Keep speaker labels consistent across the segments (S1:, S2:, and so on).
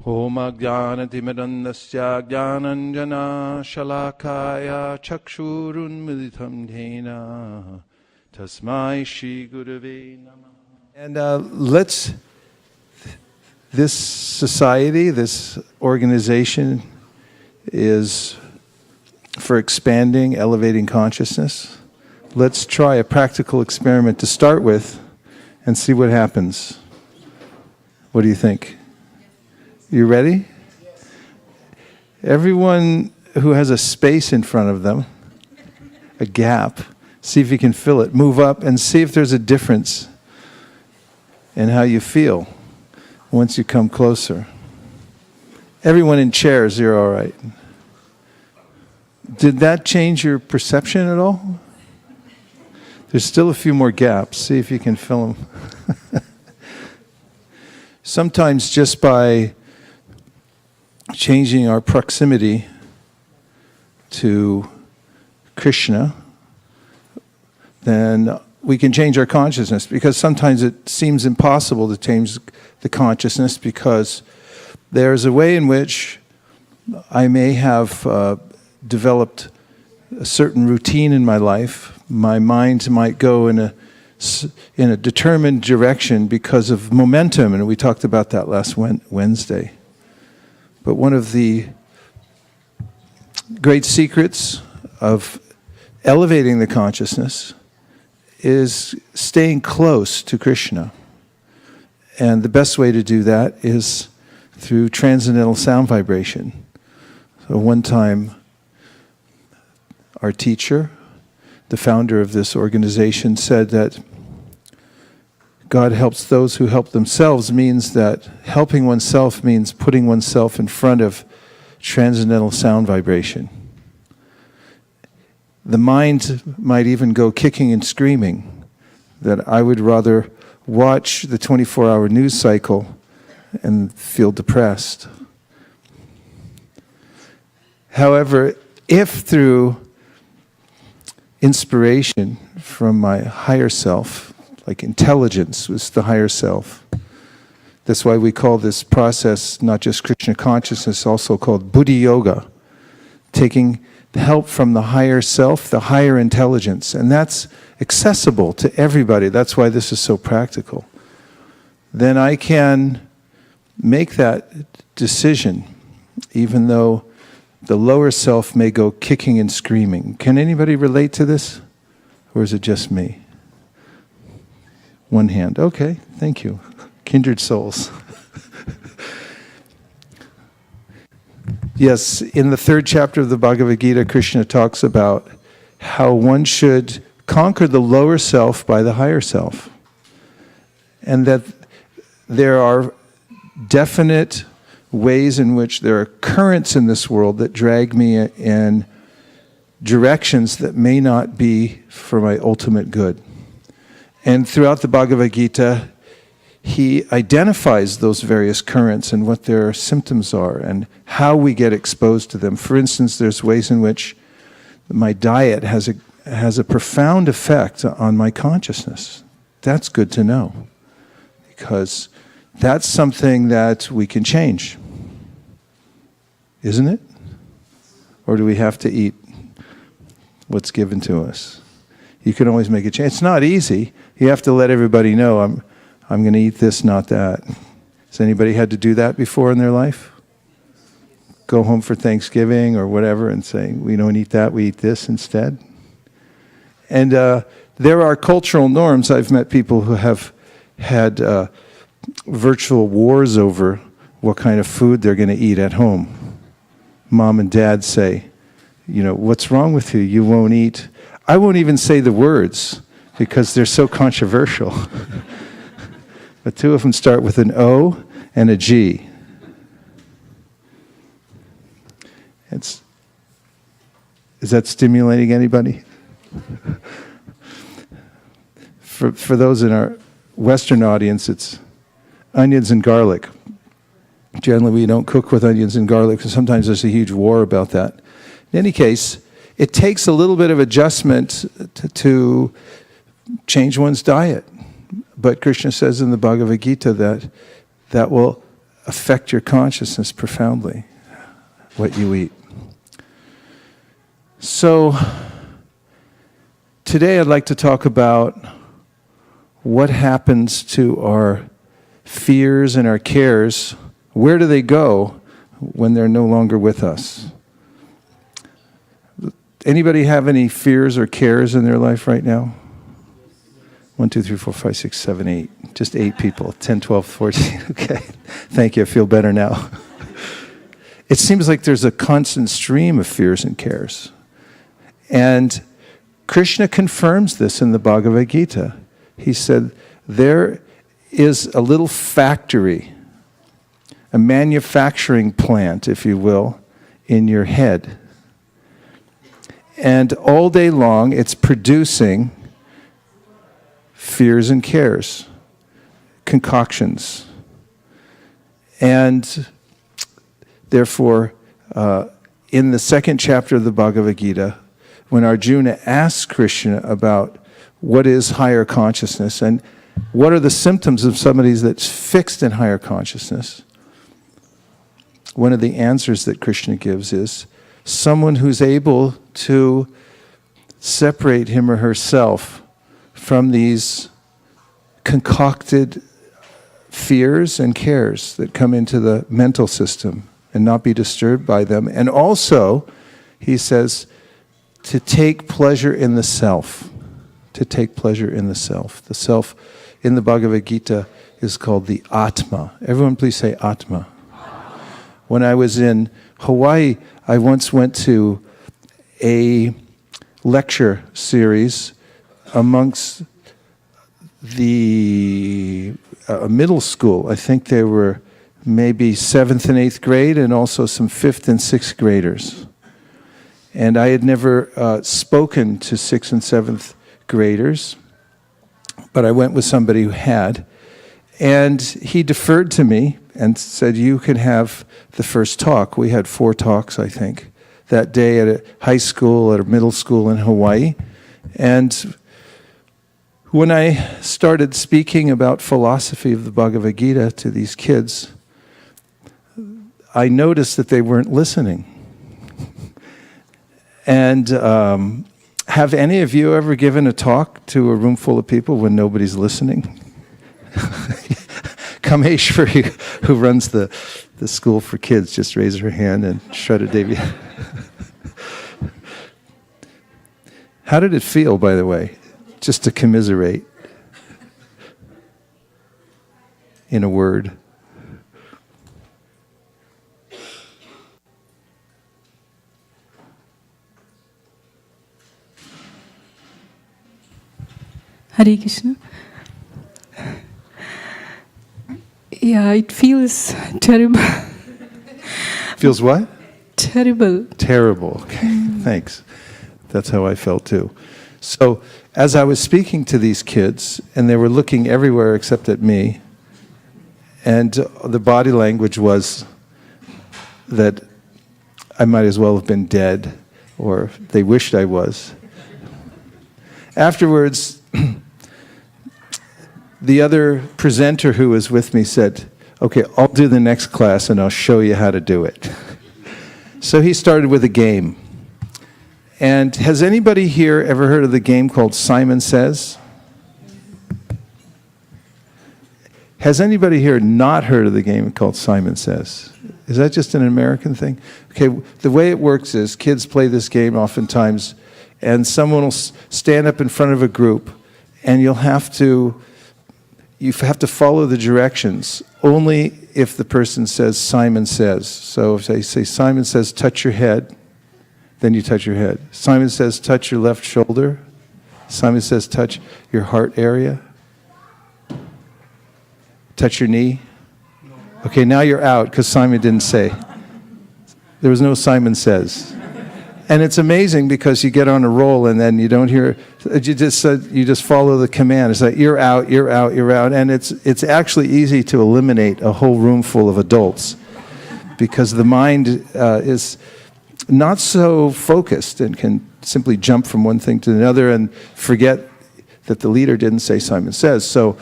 S1: Om Ajnanatimirandasya Jnananjana Shalakaya Chakshurunmilitam Dhena Tasmai Shri Gurave Namah. And this society, this organization is for expanding, elevating consciousness. Let's try a practical experiment to start with and see what happens. What do you think? You ready? Yes. Everyone who has a space in front of them, a gap, see if you can fill it. Move up and see if there's a difference in how you feel once you come closer. Everyone in chairs, you're all right. Did that change your perception at all? There's still a few more gaps. See if you can fill them. Sometimes just by changing our proximity to Krishna, then we can change our consciousness, because sometimes it seems impossible to change the consciousness because there's a way in which I may have developed a certain routine in my life. My mind might go in a determined direction because of momentum, and we talked about that last Wednesday. But one of the great secrets of elevating the consciousness is staying close to Krishna. And the best way to do that is through transcendental sound vibration. So one time, our teacher, the founder of this organization, said that God helps those who help themselves means that helping oneself means putting oneself in front of transcendental sound vibration. The mind might even go kicking and screaming that I would rather watch the 24-hour news cycle and feel depressed. However, if through inspiration from my higher self, like intelligence was the higher self. That's why we call this process not just Krishna consciousness, also called Buddhi Yoga, taking help from the higher self, the higher intelligence. And that's accessible to everybody. That's why this is so practical. Then I can make that decision, even though the lower self may go kicking and screaming. Can anybody relate to this? Or is it just me? One hand. Okay, thank you. Kindred souls. Yes, in the 3rd chapter of the Bhagavad Gita, Krishna talks about how one should conquer the lower self by the higher self. And that there are definite ways in which there are currents in this world that drag me in directions that may not be for my ultimate good. And throughout the Bhagavad Gita, he identifies those various currents and what their symptoms are and how we get exposed to them. For instance, there's ways in which my diet has a profound effect on my consciousness. That's good to know, because that's something that we can change, isn't it? Or do we have to eat what's given to us? You can always make a change. It's not easy. You have to let everybody know, I'm going to eat this, not that. Has anybody had to do that before in their life? Go home for Thanksgiving or whatever and say, we don't eat that, we eat this instead. And there are cultural norms. I've met people who have had virtual wars over what kind of food they're going to eat at home. Mom and dad say, what's wrong with you? You won't eat. I won't even say the words because they're so controversial. But 2 of them start with an O and a G. Is that stimulating anybody? For those in our Western audience, it's onions and garlic. Generally, we don't cook with onions and garlic, because sometimes there's a huge war about that. In any case, it takes a little bit of adjustment to change one's diet. But Krishna says in the Bhagavad Gita that will affect your consciousness profoundly, what you eat. So today I'd like to talk about what happens to our fears and our cares. Where do they go when they're no longer with us? Anybody have any fears or cares in their life right now? 1, 2, 3, 4, 5, 6, 7, 8. Just 8 people. 10, 12, 14. Okay. Thank you. I feel better now. It seems like there's a constant stream of fears and cares. And Krishna confirms this in the Bhagavad Gita. He said, there is a little factory, a manufacturing plant, if you will, in your head. And all day long, it's producing fears and cares, concoctions. And therefore, in the second chapter of the Bhagavad Gita, when Arjuna asks Krishna about what is higher consciousness and what are the symptoms of somebody that's fixed in higher consciousness, one of the answers that Krishna gives is someone who's able to separate him or herself from these concocted fears and cares that come into the mental system and not be disturbed by them. And also, he says, to take pleasure in the self. To take pleasure in the self. The self in the Bhagavad Gita is called the Atma. Everyone please say Atma. When I was in Hawaii, I once went to a lecture series amongst the middle school. I think they were maybe 7th and 8th grade and also some 5th and 6th graders. And I had never spoken to 6th and 7th graders, but I went with somebody who had. And he deferred to me and said, you can have the first talk. We had 4 talks, I think, that day at a high school, at a middle school in Hawaii. And when I started speaking about philosophy of the Bhagavad Gita to these kids, I noticed that they weren't listening. And have any of you ever given a talk to a room full of people when nobody's listening? Kameshwari, who runs the school for kids, just raised her hand, and Shraddha Devi. How did it feel, by the way? Just to commiserate in a word.
S2: Hare Krishna. Yeah, it feels terrible.
S1: Feels what?
S2: Terrible.
S1: Terrible. Okay, thanks. That's how I felt too. So, as I was speaking to these kids, and they were looking everywhere except at me, and the body language was that I might as well have been dead, or they wished I was. Afterwards, the other presenter who was with me said, okay, I'll do the next class and I'll show you how to do it. So he started with a game. And has anybody here ever heard of the game called Simon Says? Has anybody here not heard of the game called Simon Says? Is that just an American thing? Okay, the way it works is kids play this game oftentimes, and someone will stand up in front of a group, and you have to follow the directions only if the person says Simon Says. So if they say Simon Says touch your head, then you touch your head. Simon Says touch your left shoulder. Simon Says touch your heart area. Touch your knee. Okay, now you're out because Simon didn't say. There was no Simon Says. And it's amazing because you get on a roll and then you don't hear, you just follow the command. It's like you're out, you're out, you're out. And it's actually easy to eliminate a whole room full of adults because the mind is not so focused and can simply jump from one thing to another and forget that the leader didn't say Simon Says. So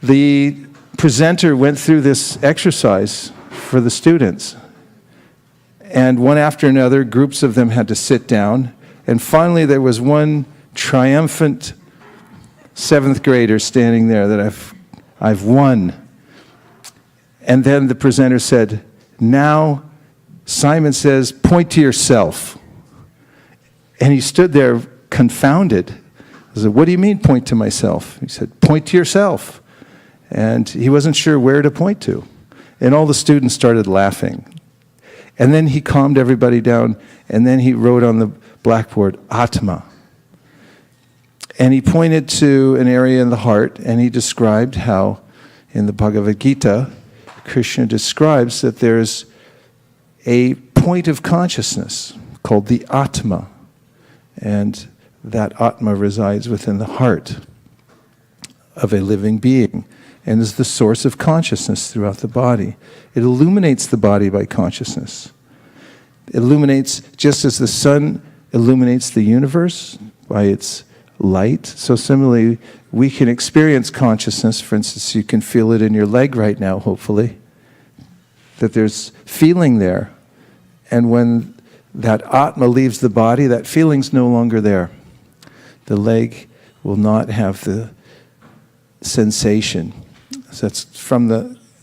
S1: the presenter went through this exercise for the students. And one after another, groups of them had to sit down. And finally, there was one triumphant 7th grader standing there that I've won. And then the presenter said, now, Simon says, point to yourself. And he stood there confounded. I said, what do you mean, point to myself? He said, point to yourself. And he wasn't sure where to point to. And all the students started laughing. And then he calmed everybody down, and then he wrote on the blackboard, Atma. And he pointed to an area in the heart, and he described how, in the Bhagavad Gita, Krishna describes that there's a point of consciousness called the Atma. And that Atma resides within the heart of a living being and is the source of consciousness throughout the body. It illuminates the body by consciousness. It illuminates, just as the sun illuminates the universe by its light, so similarly, we can experience consciousness. For instance, you can feel it in your leg right now, hopefully, that there's feeling there. And when that Atma leaves the body, that feeling's no longer there. The leg will not have the sensation. So that's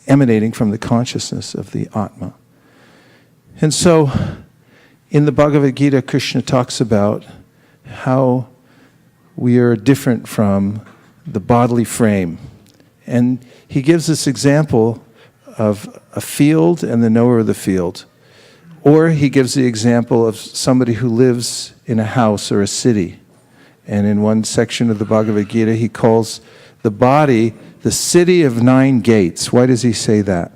S1: emanating from the consciousness of the Atma. And so, in the Bhagavad Gita, Krishna talks about how we are different from the bodily frame. And he gives this example of a field and the knower of the field. Or he gives the example of somebody who lives in a house or a city. And in one section of the Bhagavad Gita, he calls the body the city of 9 gates. Why does he say that?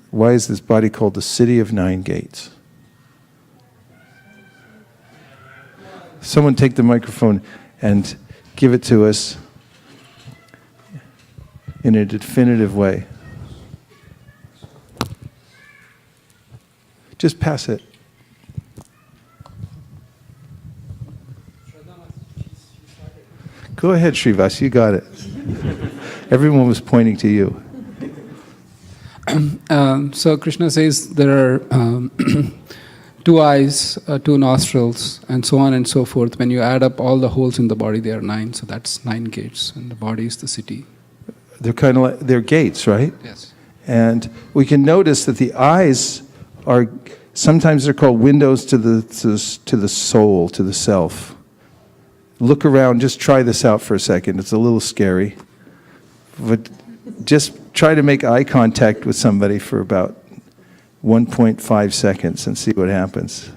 S1: Why is this body called the city of 9 gates? Someone take the microphone and give it to us in a definitive way. Just pass it. Go ahead, Srivas, you got it. Everyone was pointing to you.
S3: So Krishna says there are 2 eyes, 2 nostrils, and so on and so forth. When you add up all the holes in the body, there are 9. So that's 9 gates, and the body is the city.
S1: They're kind of like, they're gates, right?
S3: Yes.
S1: And we can notice that the eyes are, sometimes they're called windows to the soul, to the self. Look around, just try this out for a second. It's a little scary. But just try to make eye contact with somebody for about 1.5 seconds and see what happens.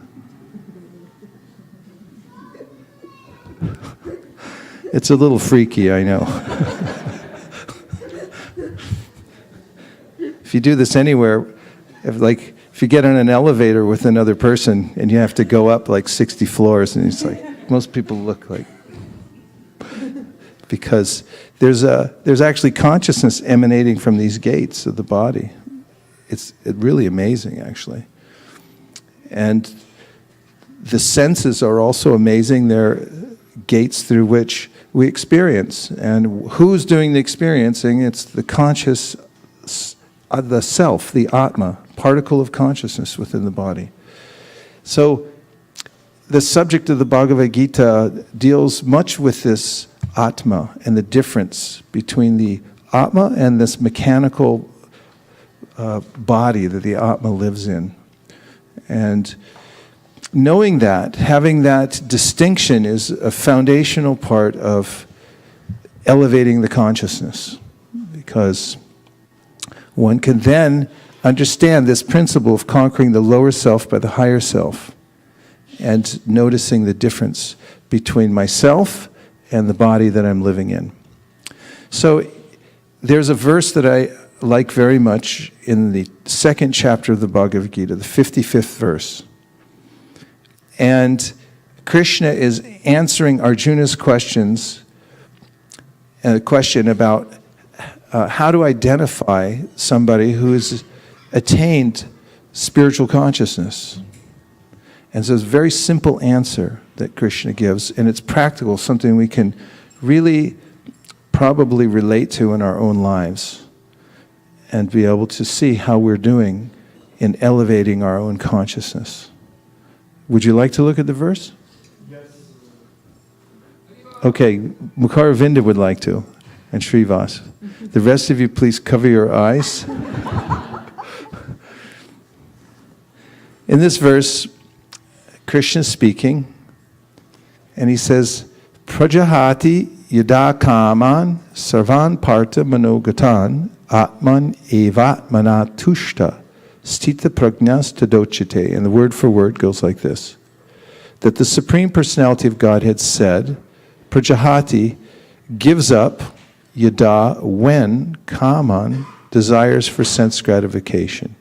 S1: It's a little freaky, I know. If you do this anywhere, if you get on an elevator with another person and you have to go up like 60 floors, and it's like, most people look like, because there's actually consciousness emanating from these gates of the body. It's really amazing, actually. And the senses are also amazing. They're gates through which we experience. And who's doing the experiencing? It's the conscious, the self, the Atma, particle of consciousness within the body. So the subject of the Bhagavad Gita deals much with this Atma and the difference between the Atma and this mechanical body that the Atma lives in. And knowing that, having that distinction is a foundational part of elevating the consciousness, because one can then understand this principle of conquering the lower self by the higher self and noticing the difference between myself and the body that I'm living in. So there's a verse that I like very much in the 2nd chapter of the Bhagavad Gita, the 55th verse. And Krishna is answering Arjuna's questions, a question about how to identify somebody who has attained spiritual consciousness. And so it's a very simple answer that Krishna gives, and it's practical, something we can really probably relate to in our own lives. and be able to see how we're doing in elevating our own consciousness. Would you like to look at the verse? Yes. Okay, Mukaravinda would like to, and Srivas. The rest of you, please cover your eyes. In this verse, Krishna is speaking, and he says, Prajahati yada kaman sarvan parta manogatan atman evatmana tushta stita prajnas tadochite. And the word for word goes like this. That the Supreme Personality of Godhead said, Prajahati gives up yada when kaman desires for sense gratification.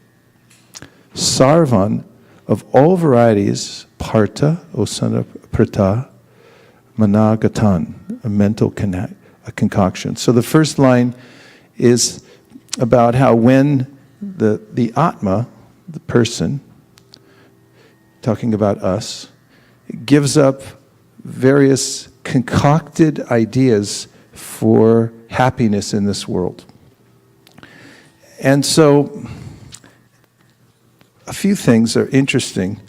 S1: Sarvan of all varieties, parta, o son of prata, managatan, a mental a concoction. So the first line is about how when the Atma, the person, talking about us, gives up various concocted ideas for happiness in this world. And so a few things are interesting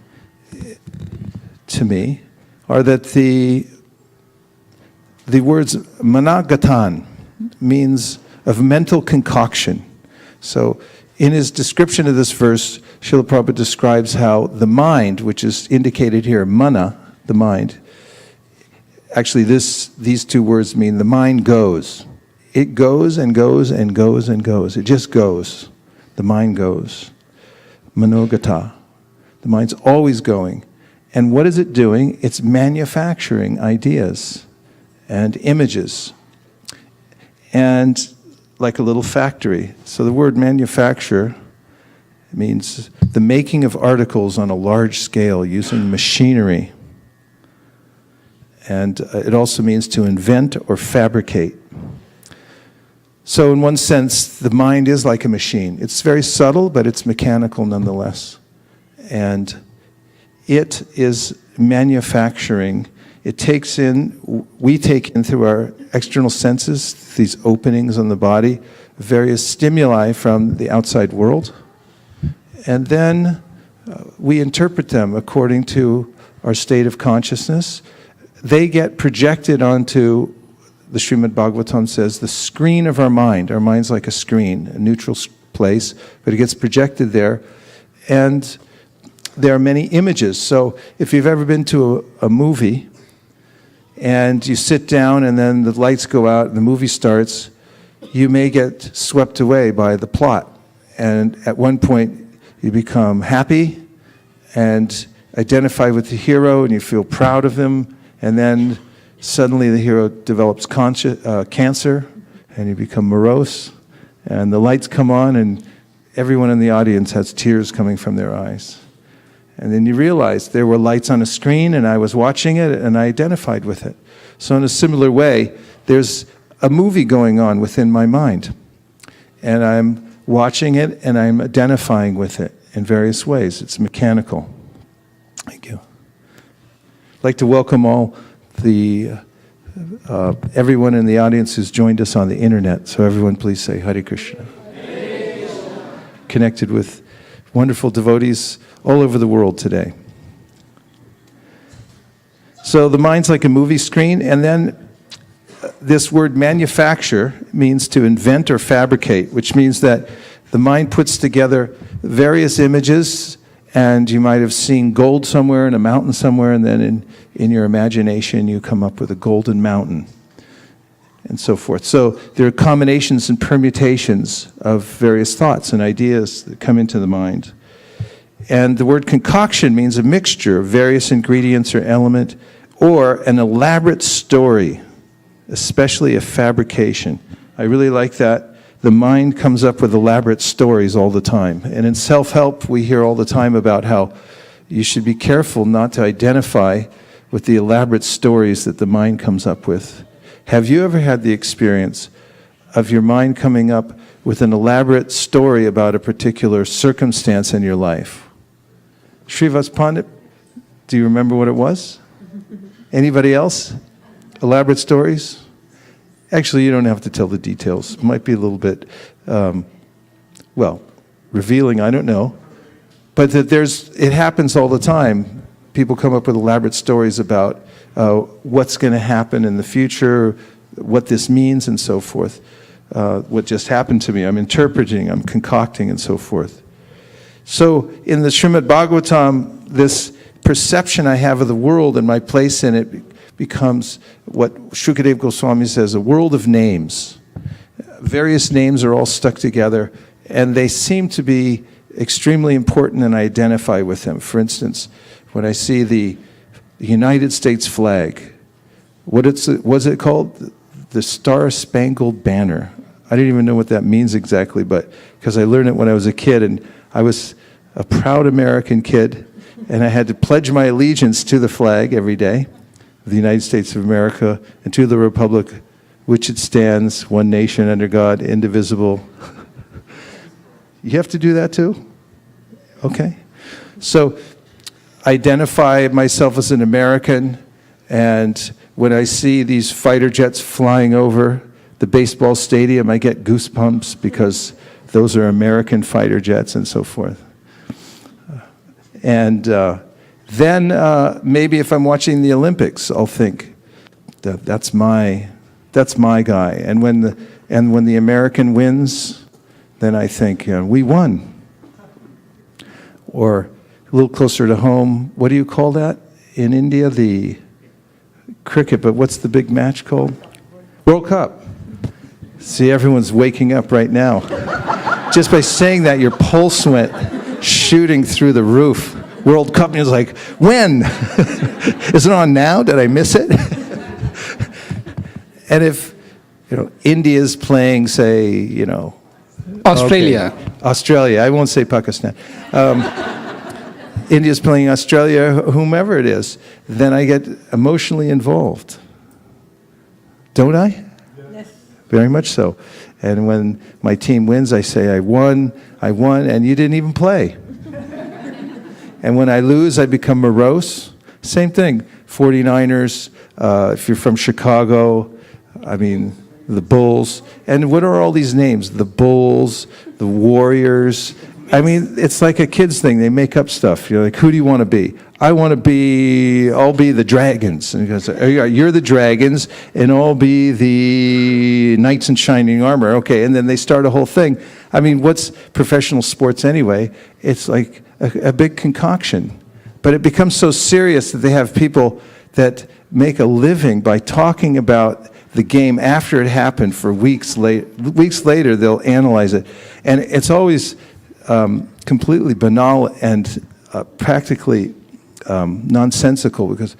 S1: to me, are that the words managatan means of mental concoction. So in his description of this verse, Srila Prabhupada describes how the mind, which is indicated here, mana, the mind, actually these two words mean the mind goes. It goes and goes and goes and goes. It just goes. The mind goes. Manogata. The mind's always going. And what is it doing? It's manufacturing ideas and images. And like a little factory. So the word manufacture means the making of articles on a large scale using machinery. And it also means to invent or fabricate. So in one sense, the mind is like a machine. It's very subtle, but it's mechanical nonetheless. And it is manufacturing. It takes in, we take in through our external senses, these openings on the body, various stimuli from the outside world. And then we interpret them according to our state of consciousness. They get projected onto, the Srimad Bhagavatam says, the screen of our mind. Our mind's like a screen, a neutral place, but it gets projected there. And there are many images. So if you've ever been to a movie, and you sit down and then the lights go out and the movie starts, you may get swept away by the plot. And at one point, you become happy and identify with the hero and you feel proud of him. And then suddenly the hero develops cancer and you become morose. And the lights come on and everyone in the audience has tears coming from their eyes. And then you realize there were lights on a screen and I was watching it and I identified with it. So in a similar way, there's a movie going on within my mind. And I'm watching it and I'm identifying with it in various ways. It's mechanical. Thank you. I'd like to welcome all the everyone in the audience who's joined us on the internet. So everyone please say Hare Krishna. Hare Krishna. Connected with wonderful devotees all over the world today. So the mind's like a movie screen, and then this word manufacture means to invent or fabricate, which means that the mind puts together various images, and you might have seen gold somewhere in a mountain somewhere, and then in your imagination you come up with a golden mountain, and so forth. So there are combinations and permutations of various thoughts and ideas that come into the mind. And the word concoction means a mixture of various ingredients or element, or an elaborate story, especially a fabrication. I really like that. The mind comes up with elaborate stories all the time. And in self-help, we hear all the time about how you should be careful not to identify with the elaborate stories that the mind comes up with. Have you ever had the experience of your mind coming up with an elaborate story about a particular circumstance in your life? Srivas Pandit, do you remember what it was? Anybody else? Elaborate stories? Actually, you don't have to tell the details. It might be a little bit well, revealing, I don't know, but that it happens all the time. People come up with elaborate stories about what's going to happen in the future, what this means, and so forth. What just happened to me, I'm interpreting, I'm concocting, and so forth. So in the Srimad Bhagavatam, this perception I have of the world and my place in it becomes what Shukadeva Goswami says, a world of names. Various names are all stuck together, and they seem to be extremely important, and I identify with them. For instance, when I see the United States flag, what's it called? The Star-Spangled Banner. I didn't even know what that means exactly, but because I learned it when I was a kid, and I was a proud American kid, and I had to pledge my allegiance to the flag every day of the United States of America and to the republic which it stands, one nation under God, indivisible. You have to do that too? Okay. So identify myself as an American, and when I see these fighter jets flying over the baseball stadium, I get goosebumps because those are American fighter jets and so forth. And then maybe if I'm watching the Olympics, I'll think that's my guy. And when the American wins, then I think we won. Or a little closer to home, what do you call that in India? The cricket, but what's the big match called? World Cup. See, everyone's waking up right now. Just by saying that, your pulse went shooting through the roof. World Cup, and you're like, when? Is it on now? Did I miss it? And if, India's playing, say,
S3: Australia.
S1: Okay. Australia, I won't say Pakistan. India's playing Australia, whomever it is, then I get emotionally involved. Don't I? Yes. Very much so. And when my team wins, I say, I won, and you didn't even play. And when I lose, I become morose. Same thing. 49ers, if you're from Chicago, the Bulls. And what are all these names? The Bulls, the Warriors. It's like a kid's thing. They make up stuff. You're like, who do you want to be? I'll be the Dragons. And he goes, you're the Dragons, and I'll be the Knights in Shining Armor. Okay, and then they start a whole thing. What's professional sports anyway? It's like a big concoction. But it becomes so serious that they have people that make a living by talking about the game after it happened for weeks later. Weeks later, they'll analyze it. And it's always completely banal and practically nonsensical, because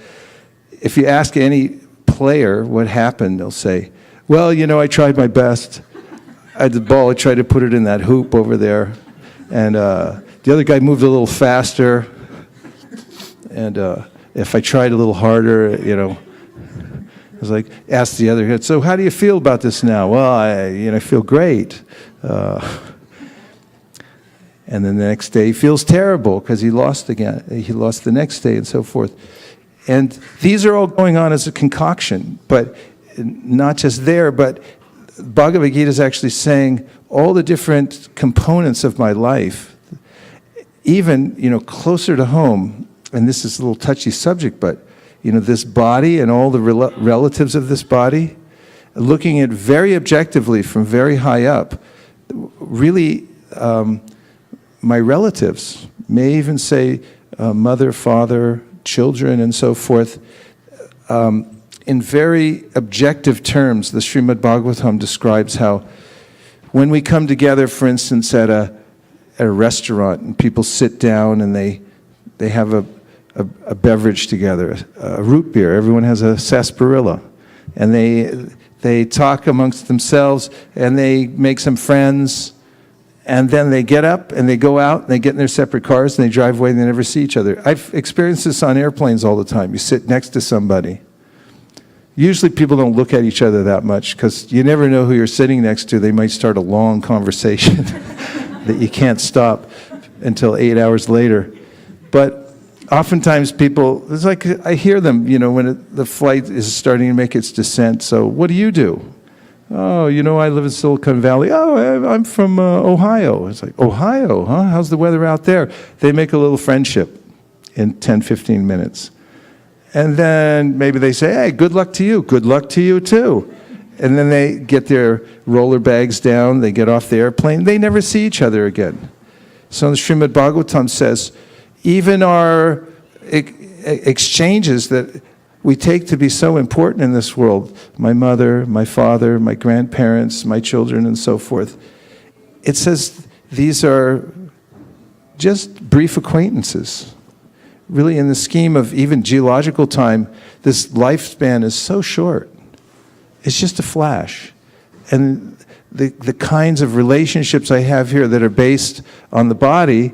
S1: if you ask any player what happened, they'll say, well, I tried my best. I had the ball, I tried to put it in that hoop over there, and the other guy moved a little faster, and if I tried a little harder, I was like, asked the other guy, so how do you feel about this now? Well, I feel great. And then the next day he feels terrible because he lost again. He lost the next day and so forth. And these are all going on as a concoction, but not just there, but Bhagavad Gita is actually saying all the different components of my life, even, closer to home, and this is a little touchy subject, but, this body and all the relatives of this body, looking at very objectively from very high up, really, my relatives, may even say mother, father, children, and so forth. In very objective terms, the Srimad Bhagavatam describes how when we come together, for instance, at a restaurant, and people sit down and they have a beverage together, a root beer. Everyone has a sarsaparilla. And they talk amongst themselves, and they make some friends, and then they get up and they go out and they get in their separate cars and they drive away and they never see each other. I've experienced this on airplanes all the time. You sit next to somebody. Usually people don't look at each other that much because you never know who you're sitting next to. They might start a long conversation that you can't stop until 8 hours later. But oftentimes people, it's like I hear them, when the flight is starting to make its descent. So what do you do? Oh, you know, I live in Silicon Valley. Oh, I'm from Ohio. It's like, Ohio, huh? How's the weather out there? They make a little friendship in 10, 15 minutes. And then maybe they say, hey, good luck to you. Good luck to you, too. And then they get their roller bags down. They get off the airplane. They never see each other again. So the Srimad Bhagavatam says, even our exchanges that we take to be so important in this world, my mother, my father, my grandparents, my children, and so forth, it says these are just brief acquaintances. Really, in the scheme of even geological time, this lifespan is so short. It's just a flash. And the kinds of relationships I have here that are based on the body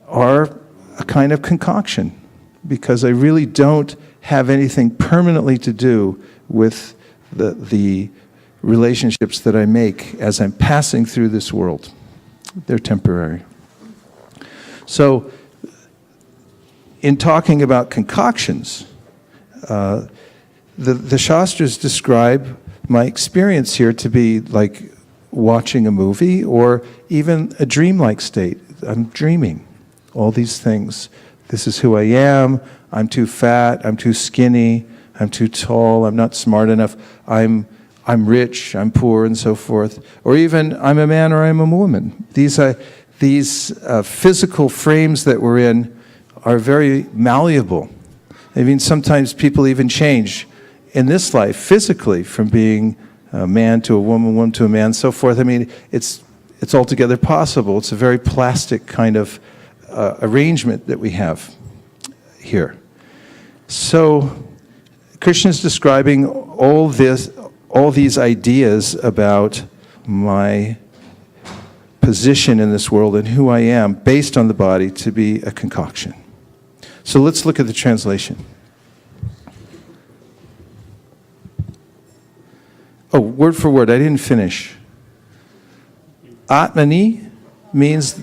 S1: are a kind of concoction, because I really don't have anything permanently to do with the relationships that I make as I'm passing through this world. They're temporary. So, in talking about concoctions, the Shastras describe my experience here to be like watching a movie or even a dreamlike state. I'm dreaming all these things. This is who I am. I'm too fat. I'm too skinny. I'm too tall. I'm not smart enough. I'm rich. I'm poor, and so forth. Or even I'm a man or I'm a woman. These physical frames that we're in are very malleable. I mean, sometimes people even change in this life physically from being a man to a woman to a man, so forth. I mean, it's altogether possible. It's a very plastic kind of arrangement that we have here. So Krishna is describing all these ideas about my position in this world and who I am based on the body to be a concoction. So let's look at the translation. Oh, word for word, I didn't finish. Atmani means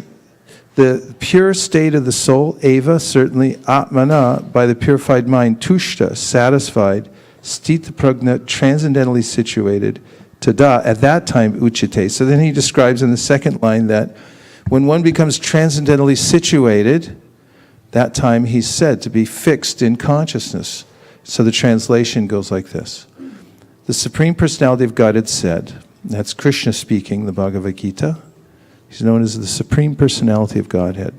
S1: the pure state of the soul. Eva, certainly. Atmana, by the purified mind. Tushta, satisfied. Stita pragna, transcendentally situated. Tada, at that time, uchite. So then he describes in the second line that when one becomes transcendentally situated, that time he's said to be fixed in consciousness. So the translation goes like this. The Supreme Personality of Godhead said, that's Krishna speaking, the Bhagavad Gita. He's known as the Supreme Personality of Godhead.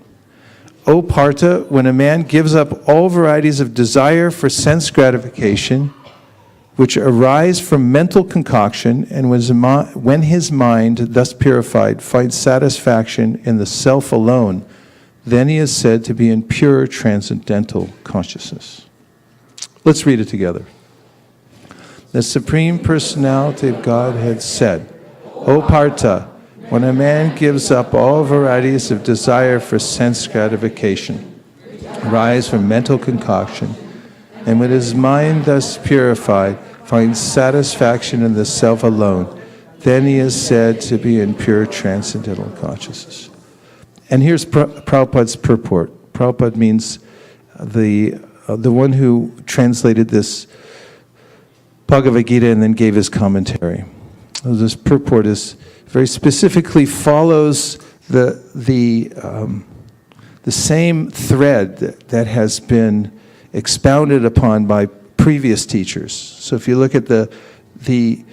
S1: O Partha, when a man gives up all varieties of desire for sense gratification, which arise from mental concoction, and when his mind, thus purified, finds satisfaction in the self alone, then he is said to be in pure transcendental consciousness. Let's read it together. The Supreme Personality of Godhead said, O Partha, when a man gives up all varieties of desire for sense gratification, arise from mental concoction, and when his mind thus purified finds satisfaction in the self alone, then he is said to be in pure transcendental consciousness. And here's Prabhupada's purport. Prabhupada means the one who translated this Bhagavad Gita and then gave his commentary. This purport is very specifically follows the same thread that has been expounded upon by previous teachers. So if you look at the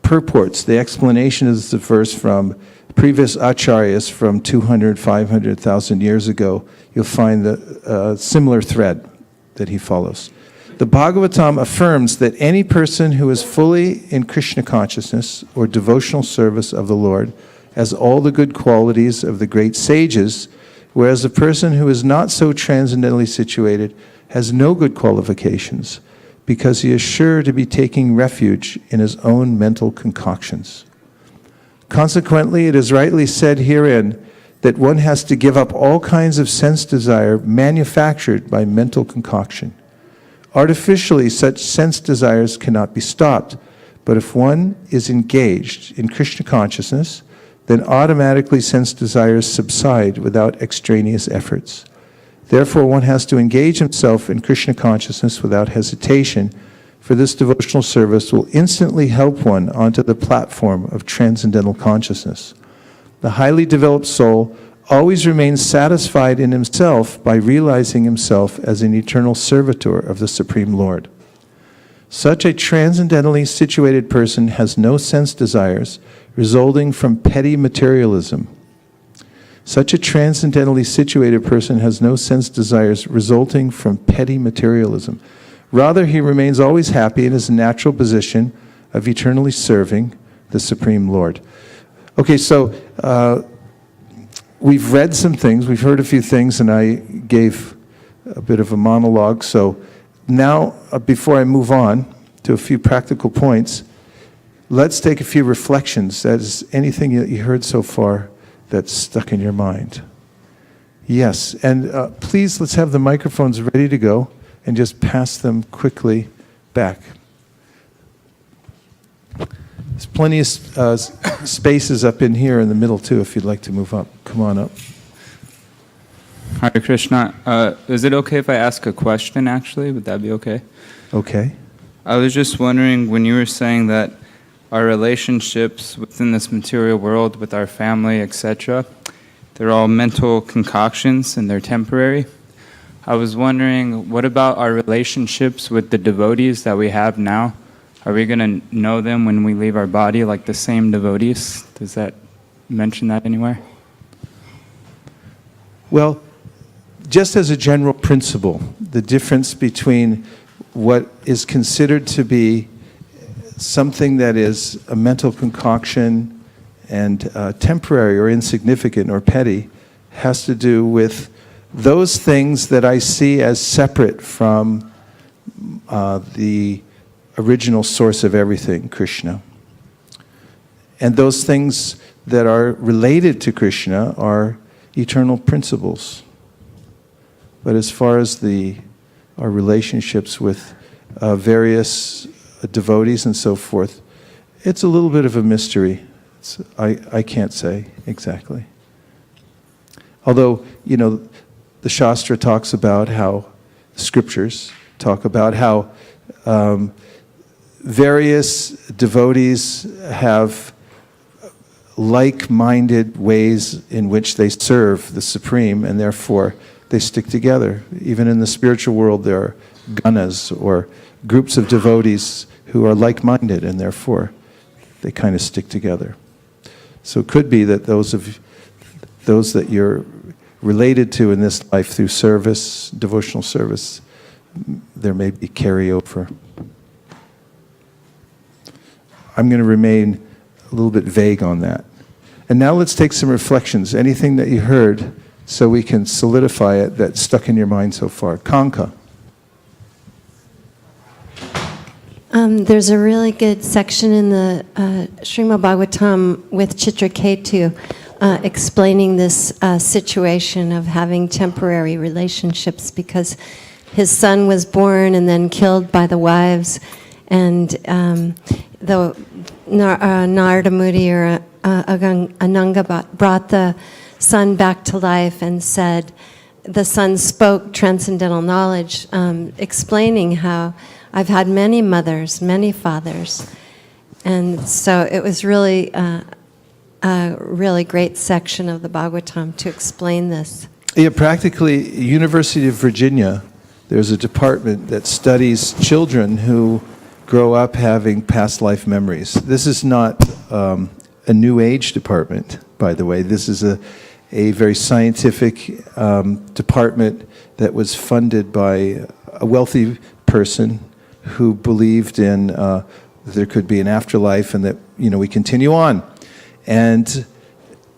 S1: purports, the explanation of the verse from previous acharyas from 200, 500,000 years ago, you'll find the similar thread that he follows. The Bhagavatam affirms that any person who is fully in Krishna consciousness or devotional service of the Lord has all the good qualities of the great sages, whereas a person who is not so transcendently situated has no good qualifications, because he is sure to be taking refuge in his own mental concoctions. Consequently, it is rightly said herein that one has to give up all kinds of sense desire manufactured by mental concoction. Artificially, such sense desires cannot be stopped, but if one is engaged in Krishna consciousness, then automatically sense desires subside without extraneous efforts. Therefore, one has to engage himself in Krishna consciousness without hesitation, for this devotional service will instantly help one onto the platform of transcendental consciousness. The highly developed soul always remains satisfied in himself by realizing himself as an eternal servitor of the Supreme Lord. Such a transcendentally situated person has no sense desires resulting from petty materialism. Such a transcendentally situated person has no sense desires resulting from petty materialism. Rather, he remains always happy in his natural position of eternally serving the Supreme Lord. Okay, so we've read some things, we've heard a few things, and I gave a bit of a monologue. So now, before I move on to a few practical points, let's take a few reflections. That is anything that you heard so far that's stuck in your mind. Yes, and please, let's have the microphones ready to go and just pass them quickly back. There's plenty of spaces up in here in the middle too, if you'd like to move up. Come on up.
S4: Hare Krishna. Is it okay if I ask a question, actually? Would that be okay?
S1: Okay.
S4: I was just wondering, when you were saying that our relationships within this material world with our family, etc., they're all mental concoctions and they're temporary. I was wondering, what about our relationships with the devotees that we have now? Are we going to know them when we leave our body, like the same devotees? Does that mention that anywhere?
S1: Well, just as a general principle, the difference between what is considered to be something that is a mental concoction and temporary or insignificant or petty has to do with those things that I see as separate from the original source of everything, Krishna. And those things that are related to Krishna are eternal principles. But as far as our relationships with various devotees and so forth, it's a little bit of a mystery. I can't say exactly. Although, the Shastra talks about how, the scriptures talk about how various devotees have like-minded ways in which they serve the Supreme, and therefore they stick together. Even in the spiritual world, there are ganas, or groups of devotees who are like-minded, and therefore they kind of stick together. So it could be that those that you're related to in this life through service, devotional service, there may be carryover. I'm going to remain a little bit vague on that. And now let's take some reflections. Anything that you heard, so we can solidify it, that's stuck in your mind so far. Kanka.
S5: There's a really good section in the Srimad Bhagavatam with Chitraketu explaining this situation of having temporary relationships, because his son was born and then killed by the wives, and the Narada Muni or Ananga brought the son back to life and said, the son spoke transcendental knowledge, explaining how I've had many mothers, many fathers. And so it was really a really great section of the Bhagavatam to explain this.
S1: Yeah, practically, University of Virginia, there's a department that studies children who grow up having past life memories. This is not a New Age department, by the way. This is a very scientific department that was funded by a wealthy person who believed in there could be an afterlife and that we continue on. And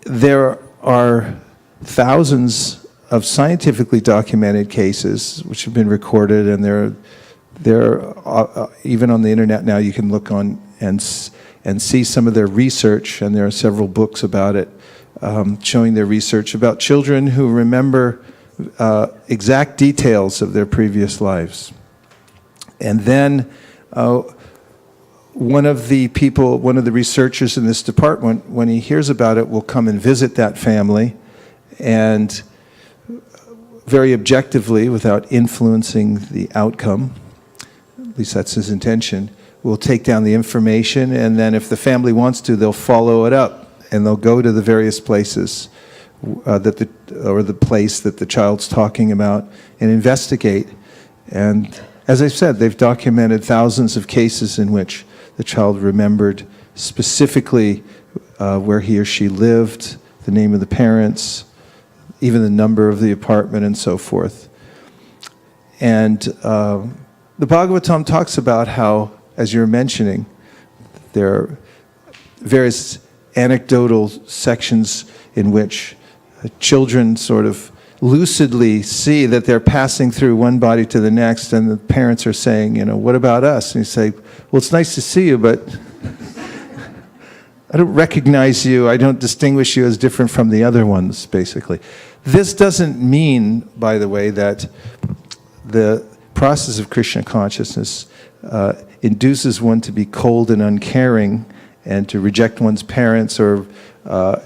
S1: there are thousands of scientifically documented cases which have been recorded, and they're even on the internet now. You can look on and see some of their research, and there are several books about it, showing their research about children who remember exact details of their previous lives. And then one of the researchers in this department, when he hears about it, will come and visit that family, and very objectively, without influencing the outcome, at least that's his intention, will take down the information, and then if the family wants to, they'll follow it up, and they'll go to the various places or the place that the child's talking about and investigate. And as I said, they've documented thousands of cases in which the child remembered specifically where he or she lived, the name of the parents, even the number of the apartment, and so forth. And the Bhagavatam talks about how, as you're mentioning, there are various anecdotal sections in which children sort of lucidly see that they're passing through one body to the next, and the parents are saying, what about us? And you say, well, it's nice to see you, but I don't recognize you, I don't distinguish you as different from the other ones, basically. This doesn't mean, by the way, that the process of Krishna consciousness induces one to be cold and uncaring and to reject one's parents or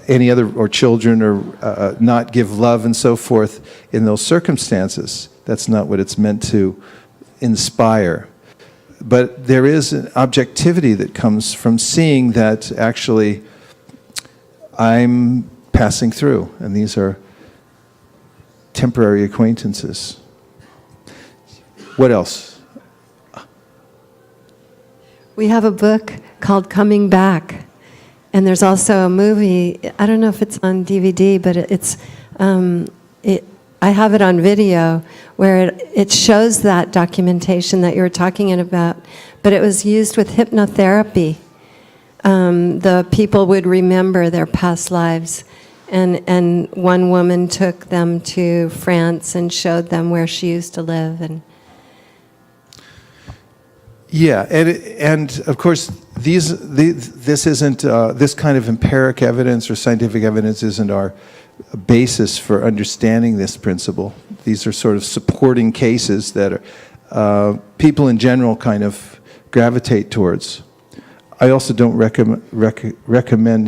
S1: any other, or children, or not give love and so forth in those circumstances. That's not what it's meant to inspire. But there is an objectivity that comes from seeing that actually I'm passing through, and these are temporary acquaintances. What else?
S5: We have a book called Coming Back, and there's also a movie. I don't know if it's on DVD, but I have it on video where it shows that documentation that you were talking about, but it was used with hypnotherapy. The people would remember their past lives, and one woman took them to France and showed them where she used to live. And
S1: yeah, and of course, this isn't this kind of empiric evidence or scientific evidence isn't our basis for understanding this principle. These are sort of supporting cases that people in general kind of gravitate towards. I also don't recommend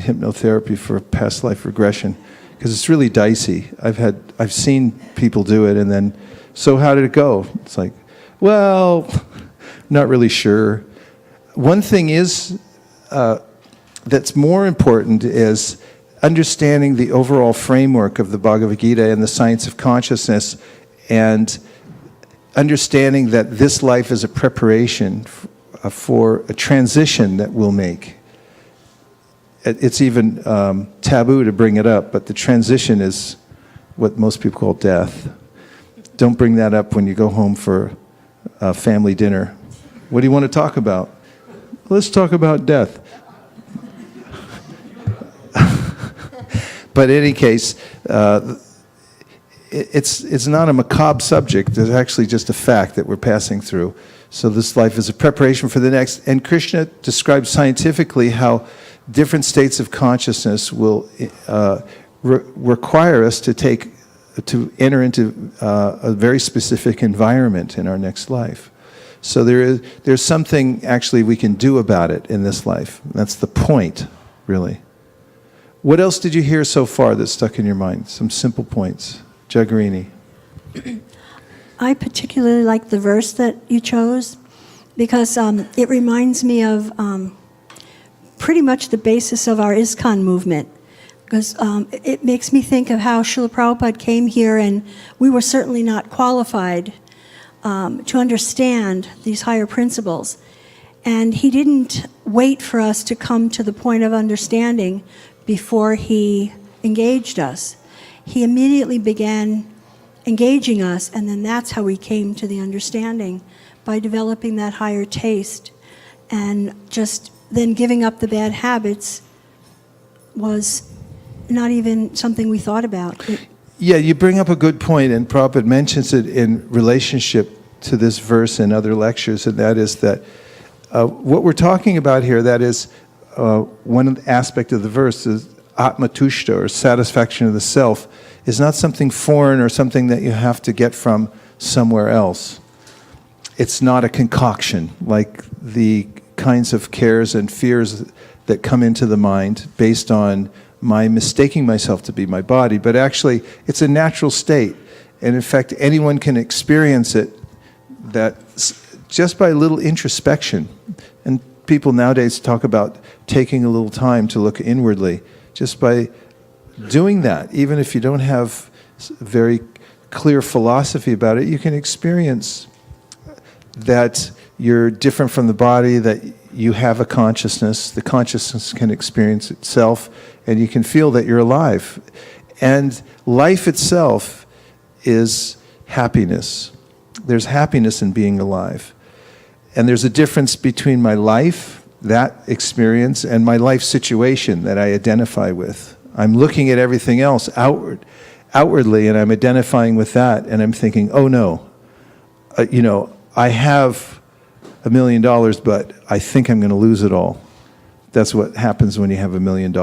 S1: hypnotherapy for past life regression because it's really dicey. I've seen people do it, and then, so how did it go? It's like, well, not really sure. One thing is that's more important is understanding the overall framework of the Bhagavad Gita and the science of consciousness, and understanding that this life is a preparation for a transition that we'll make. It's even taboo to bring it up, but the transition is what most people call death. Don't bring that up when you go home for family dinner. What do you want to talk about? Let's talk about death. But in any case, it's not a macabre subject. It's actually just a fact that we're passing through. So this life is a preparation for the next. And Krishna describes scientifically how different states of consciousness will require us to enter into a very specific environment in our next life. So there's something actually we can do about it in this life. That's the point, really. What else did you hear so far that stuck in your mind? Some simple points. Jagarini.
S6: I particularly like the verse that you chose because it reminds me of pretty much the basis of our ISKCON movement. Because it makes me think of how Srila Prabhupada came here, and we were certainly not qualified to understand these higher principles. And he didn't wait for us to come to the point of understanding before he engaged us. He immediately began engaging us, and then that's how we came to the understanding, by developing that higher taste. And just then giving up the bad habits was not even something we thought about.
S1: Yeah, you bring up a good point, and Prabhupada mentions it in relationship to this verse and other lectures, and that is that what we're talking about here, that is one aspect of the verse is Atma Tushta, or satisfaction of the self, is not something foreign or something that you have to get from somewhere else. It's not a concoction like the kinds of cares and fears that come into the mind based on my mistaking myself to be my body, but actually it's a natural state. And in fact, anyone can experience it, that just by a little introspection. And people nowadays talk about taking a little time to look inwardly. Just by doing that, even if you don't have a very clear philosophy about it, you can experience that you're different from the body, that you have a consciousness, the consciousness can experience itself, and you can feel that you're alive. And life itself is happiness. There's happiness in being alive. And there's a difference between my life, that experience, and my life situation that I identify with. I'm looking at everything else outwardly, and I'm identifying with that, and I'm thinking, oh no, I have $1 million, but I think I'm going to lose it all. That's what happens when you have $1 million.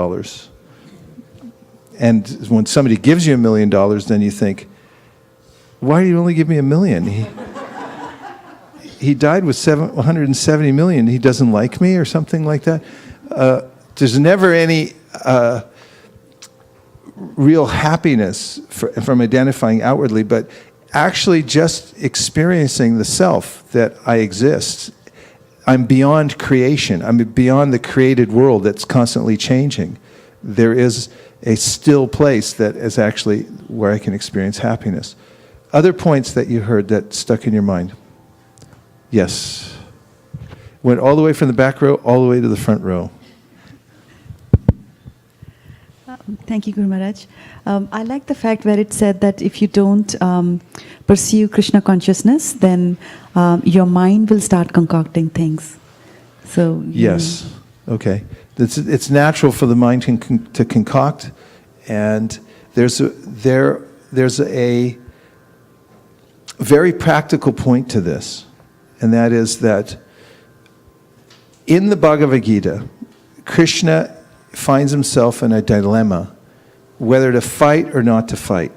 S1: And when somebody gives you $1 million, then you think, why do you only give me $1 million? He died with 170 million. He doesn't like me or something like that. There's never any real happiness from identifying outwardly, but actually just experiencing the self that I exist. I'm beyond creation. I'm beyond the created world that's constantly changing. There is a still place that is actually where I can experience happiness. Other points that you heard that stuck in your mind? Yes. Went all the way from the back row, all the way to the front row.
S7: Thank you, Guru Maharaj. I like the fact where it said that if you don't pursue Krishna consciousness, then your mind will start concocting things. So
S1: yes, okay. It's natural for the mind to concoct, and there's a very practical point to this, and that is that in the Bhagavad Gita, Krishna finds himself in a dilemma, whether to fight or not to fight.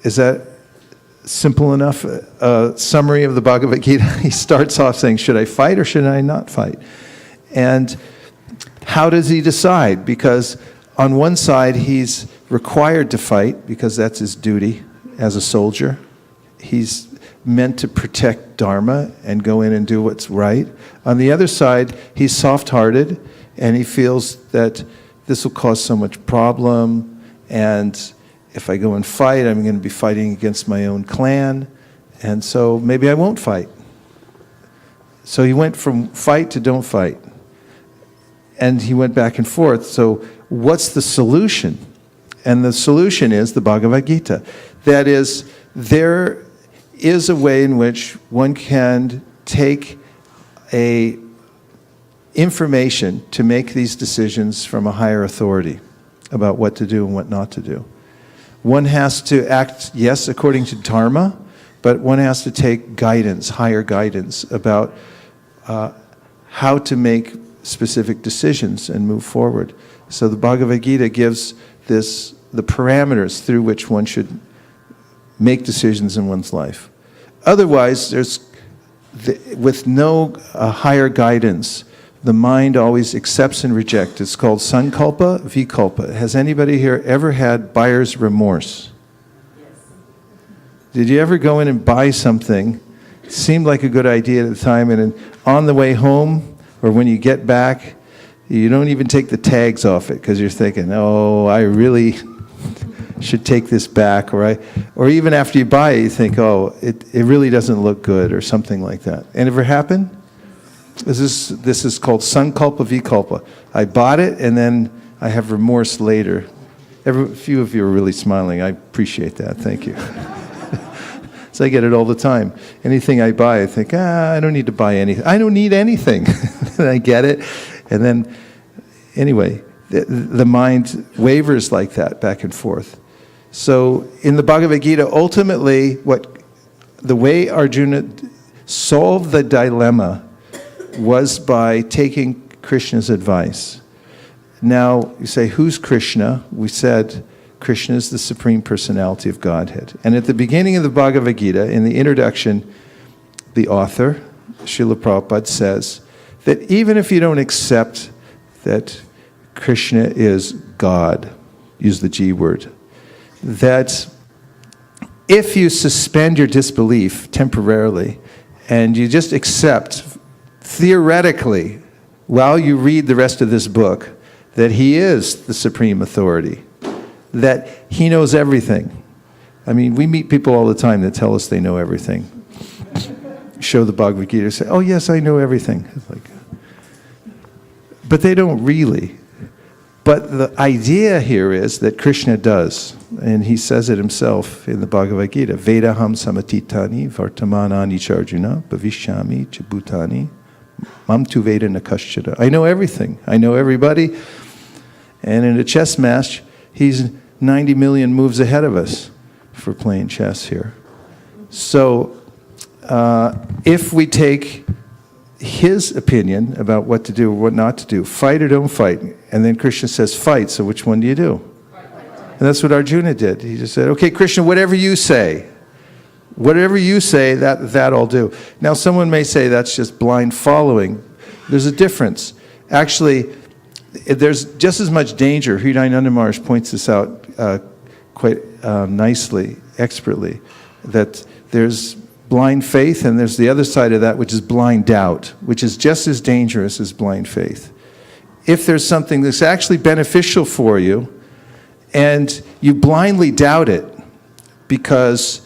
S1: Is that simple enough? A summary of the Bhagavad Gita, he starts off saying, should I fight or should I not fight? And how does he decide? Because on one side, he's required to fight because that's his duty as a soldier. He's meant to protect Dharma and go in and do what's right. On the other side, he's soft-hearted, and he feels that this will cause so much problem, and if I go and fight, I'm going to be fighting against my own clan, and so maybe I won't fight. So he went from fight to don't fight, and he went back and forth. So what's the solution? And the solution is the Bhagavad Gita. That is, there is a way in which one can take information to make these decisions from a higher authority about what to do and what not to do. One has to act, yes, according to Dharma, but one has to take guidance, higher guidance, about how to make specific decisions and move forward. So the Bhagavad Gita gives the parameters through which one should make decisions in one's life. Otherwise, with no higher guidance, the mind always accepts and rejects. It's called sankalpa, vikalpa. Has anybody here ever had buyer's remorse? Yes. Did you ever go in and buy something? It seemed like a good idea at the time, and then on the way home, or when you get back, you don't even take the tags off it because you're thinking, oh, I really should take this back, or even after you buy it, you think, oh, it really doesn't look good, or something like that. And ever happened? This is called sankalpa vikalpa. I bought it, and then I have remorse later. A few of you are really smiling. I appreciate that. Thank you. So I get it all the time. Anything I buy, I think, I don't need to buy anything. I don't need anything. And I get it, and then, anyway, the mind wavers like that, back and forth. So in the Bhagavad Gita, ultimately, the way Arjuna solved the dilemma was by taking Krishna's advice. Now, you say, who's Krishna? We said Krishna is the Supreme Personality of Godhead. And at the beginning of the Bhagavad Gita, in the introduction, the author, Srila Prabhupada, says that even if you don't accept that Krishna is God, use the G word, that if you suspend your disbelief temporarily and you just accept, theoretically, while you read the rest of this book, that he is the supreme authority, that he knows everything. I mean, we meet people all the time that tell us they know everything. Show the Bhagavad Gita, say, oh yes, I know everything. It's like, but they don't really. But the idea here is that Krishna does, and he says it himself in the Bhagavad Gita, Vedaham samatitani vartamanani charjuna bhavishyami chabhutani mam tu veda nakaschata. I know everything. I know everybody. And in a chess match, he's 90 million moves ahead of us for playing chess here. So if we take his opinion about what to do or what not to do, fight or don't fight, and then Krishna says fight, so which one do you do? And that's what Arjuna did. He just said, okay, Krishna, whatever you say, that I'll do. Now someone may say that's just blind following. There's a difference. Actually, there's just as much danger. Hridayananda Maharaj points this out quite nicely, expertly, that there's blind faith, and there's the other side of that, which is blind doubt, which is just as dangerous as blind faith. If there's something that's actually beneficial for you, and you blindly doubt it because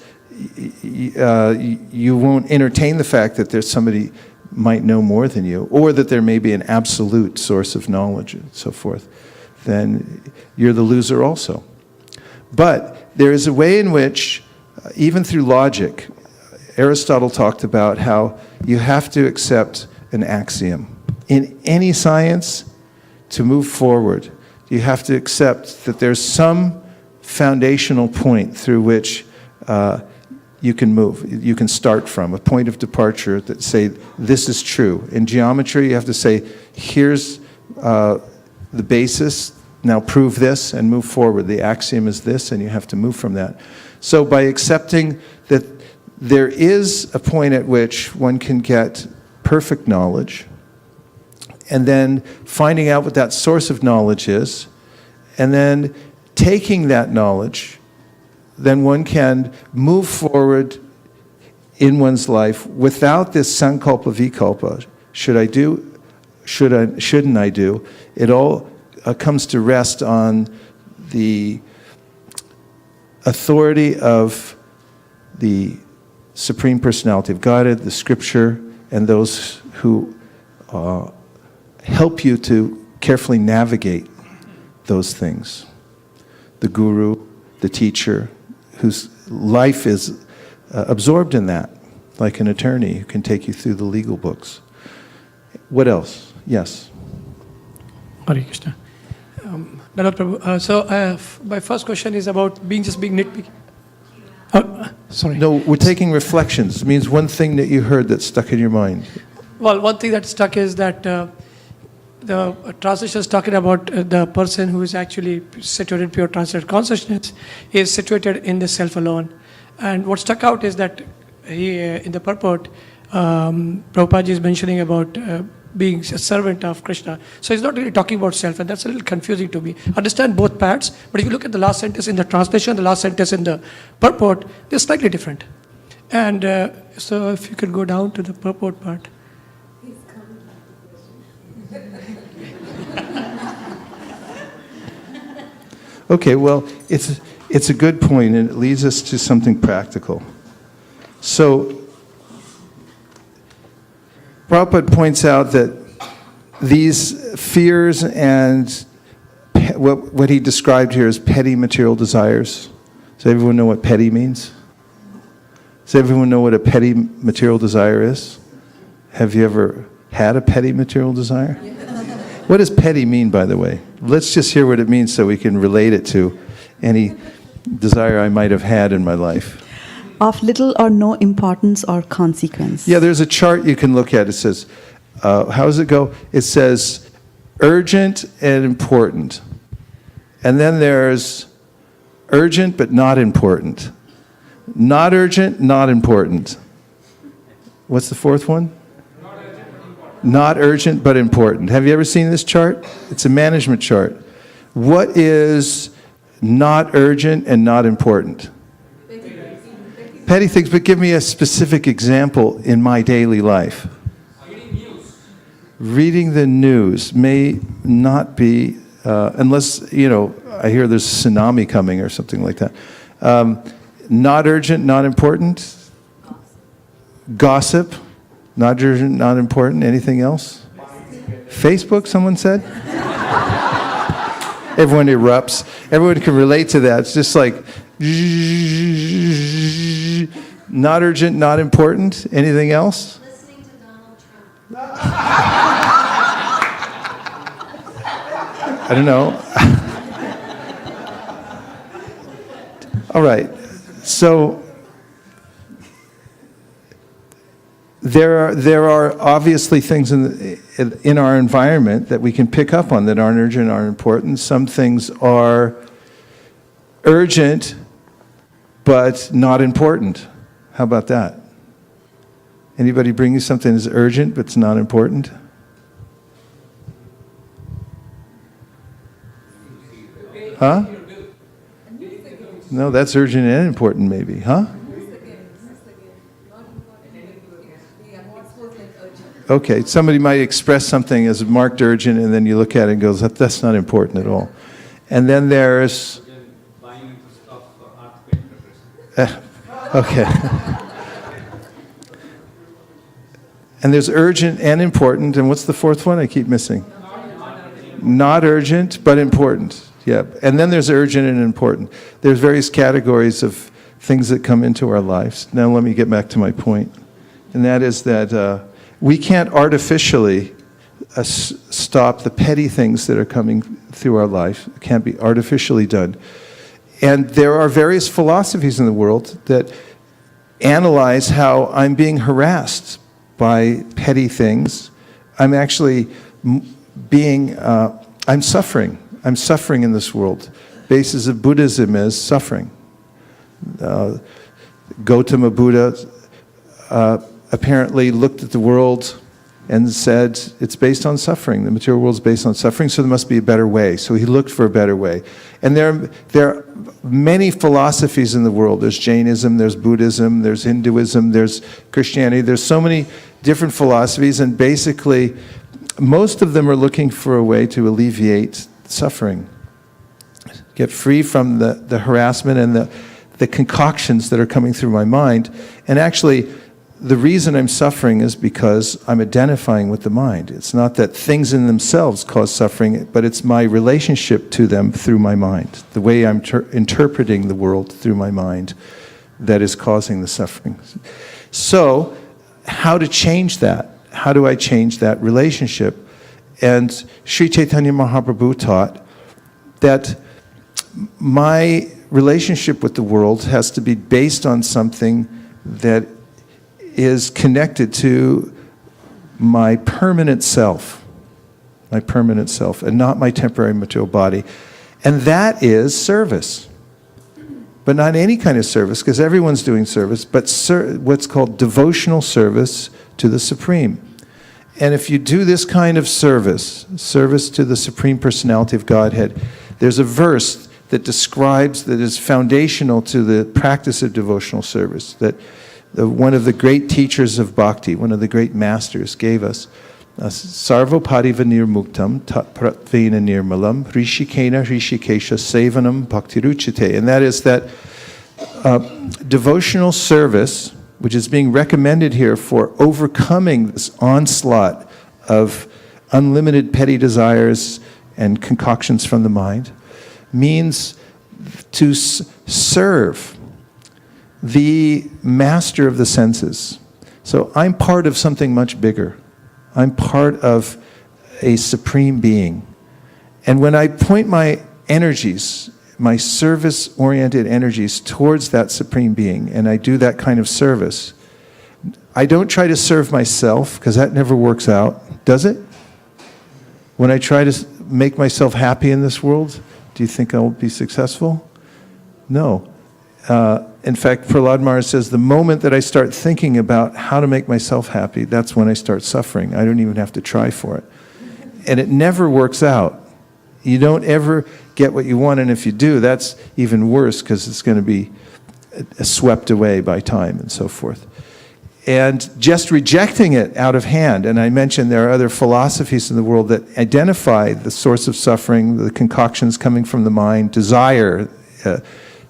S1: you won't entertain the fact that there's somebody might know more than you, or that there may be an absolute source of knowledge and so forth, then you're the loser also. But there is a way in which, even through logic, Aristotle talked about how you have to accept an axiom. In any science, to move forward, you have to accept that there's some foundational point through which you can move, you can start from, a point of departure that say, this is true. In geometry, you have to say, here's the basis, now prove this and move forward. The axiom is this, and you have to move from that. So by accepting that there is a point at which one can get perfect knowledge, and then finding out what that source of knowledge is, and then taking that knowledge, then one can move forward in one's life without this sankalpa vikalpa. Should I do? Shouldn't I do? It all comes to rest on the authority of the Supreme Personality of Godhead, the Scripture, and those who help you to carefully navigate those things. The guru, the teacher, whose life is absorbed in that, like an attorney who can take you through the legal books. What else? Yes.
S8: Hare Krishna. Dhanavad Prabhu. My first question is about being nitpicky. Sorry.
S1: No, we're taking reflections. It means one thing that you heard that stuck in your mind.
S8: Well, one thing that stuck is that the translation is talking about the person who is actually situated in pure transcendental consciousness is situated in the self alone. And what stuck out is that he, in the purport, Prabhupada is mentioning about being a servant of Krishna. So he's not really talking about self, and that's a little confusing to me. I understand both parts, but if you look at the last sentence in the translation, the last sentence in the purport, they're slightly different. And so if you could go down to the purport part.
S1: Okay, well, it's a good point, and it leads us to something practical. So, Prabhupada points out that these fears and what he described here as petty material desires. Does everyone know what petty means? Does everyone know what a petty material desire is? Have you ever had a petty material desire? What does petty mean, by the way? Let's just hear what it means so we can relate it to any desire I might have had in my life.
S7: Of little or no importance or consequence.
S1: Yeah, there's a chart you can look at. It says, how does it go? It says urgent and important. And then there's urgent but not important. Not urgent, not important. What's the fourth one? Not urgent but important. Have you ever seen this chart? It's a management chart. What is not urgent and not important? Petty things, but give me a specific example in my daily life. Reading the news may not be, unless, I hear there's a tsunami coming or something like that. Not urgent, not important. Gossip, not urgent, not important. Anything else? Facebook, someone said? Everyone erupts. Everyone can relate to that. It's just like, not urgent, not important. Anything else?
S5: Listening to Donald Trump.
S1: I don't know. All right. So there are obviously things in our environment that we can pick up on that aren't urgent, aren't important. Some things are urgent, but not important. How about that? Anybody bring you something that's urgent, but it's not important? Huh? No, that's urgent and important maybe, huh? Okay, somebody might express something as marked urgent, and then you look at it and goes, that's not important at all. And then there's... okay. And there's urgent and important, and what's the fourth one I keep missing? Not urgent, but important. Yeah, and then there's urgent and important. There's various categories of things that come into our lives. Now let me get back to my point, and that is that we can't artificially stop the petty things that are coming through our life. It can't be artificially done. And there are various philosophies in the world that analyze how I'm being harassed by petty things. I'm actually I'm suffering. I'm suffering in this world. Basis of Buddhism is suffering. Gautama Buddha apparently looked at the world and said, it's based on suffering. The material world is based on suffering, so there must be a better way. So he looked for a better way. And there are many philosophies in the world. There's Jainism, there's Buddhism, there's Hinduism, there's Christianity. There's so many different philosophies, and basically most of them are looking for a way to alleviate suffering. Get free from the harassment and the concoctions that are coming through my mind. And actually, the reason I'm suffering is because I'm identifying with the mind. It's not that things in themselves cause suffering, but it's my relationship to them through my mind, the way I'm interpreting the world through my mind that is causing the suffering. So, how to change that? How do I change that relationship? And Sri Chaitanya Mahaprabhu taught that my relationship with the world has to be based on something that is connected to my permanent self, and not my temporary material body. And that is service. But not any kind of service, because everyone's doing service, but what's called devotional service to the Supreme. And if you do this kind of service to the Supreme Personality of Godhead, there's a verse that describes, that is foundational to the practice of devotional service, that one of the great teachers of bhakti, one of the great masters gave us, Sarvopariva nirmuktam tatpratvena nirmalam rishikena rishikesha sevanam bhaktiruchite. And that is that devotional service, which is being recommended here for overcoming this onslaught of unlimited petty desires and concoctions from the mind, means to serve the master of the senses. So I'm part of something much bigger. I'm part of a supreme being. And when I point my energies, my service-oriented energies towards that supreme being, and I do that kind of service, I don't try to serve myself, because that never works out, does it? When I try to make myself happy in this world, do you think I will be successful? No. In fact, Prahlad Maharaj says, the moment that I start thinking about how to make myself happy, that's when I start suffering. I don't even have to try for it. And it never works out. You don't ever get what you want, and if you do, that's even worse, because it's going to be swept away by time and so forth. And just rejecting it out of hand, and I mentioned there are other philosophies in the world that identify the source of suffering, the concoctions coming from the mind, desire,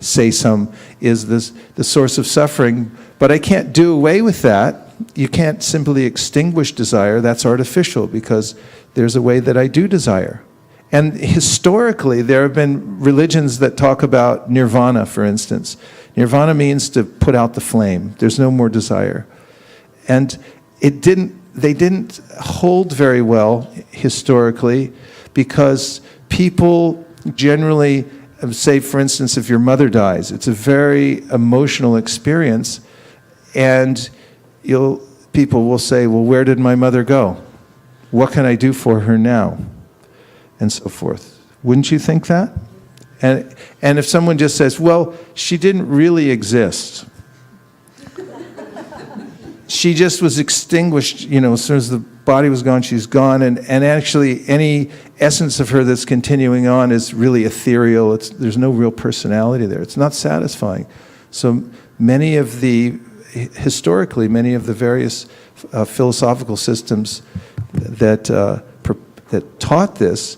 S1: say some, is the source of suffering. But I can't do away with that. You can't simply extinguish desire. That's artificial, because there's a way that I do desire. And historically, there have been religions that talk about nirvana, for instance. Nirvana means to put out the flame. There's no more desire. And they didn't hold very well historically, because people generally say, for instance, if your mother dies, it's a very emotional experience, and people will say, well, where did my mother go? What can I do for her now? And so forth. Wouldn't you think that? And if someone just says, well, she didn't really exist. She just was extinguished, as soon as the body was gone, she's gone, and actually any essence of her that's continuing on is really ethereal. There's no real personality there. It's not satisfying. So historically, many of the various philosophical systems that taught this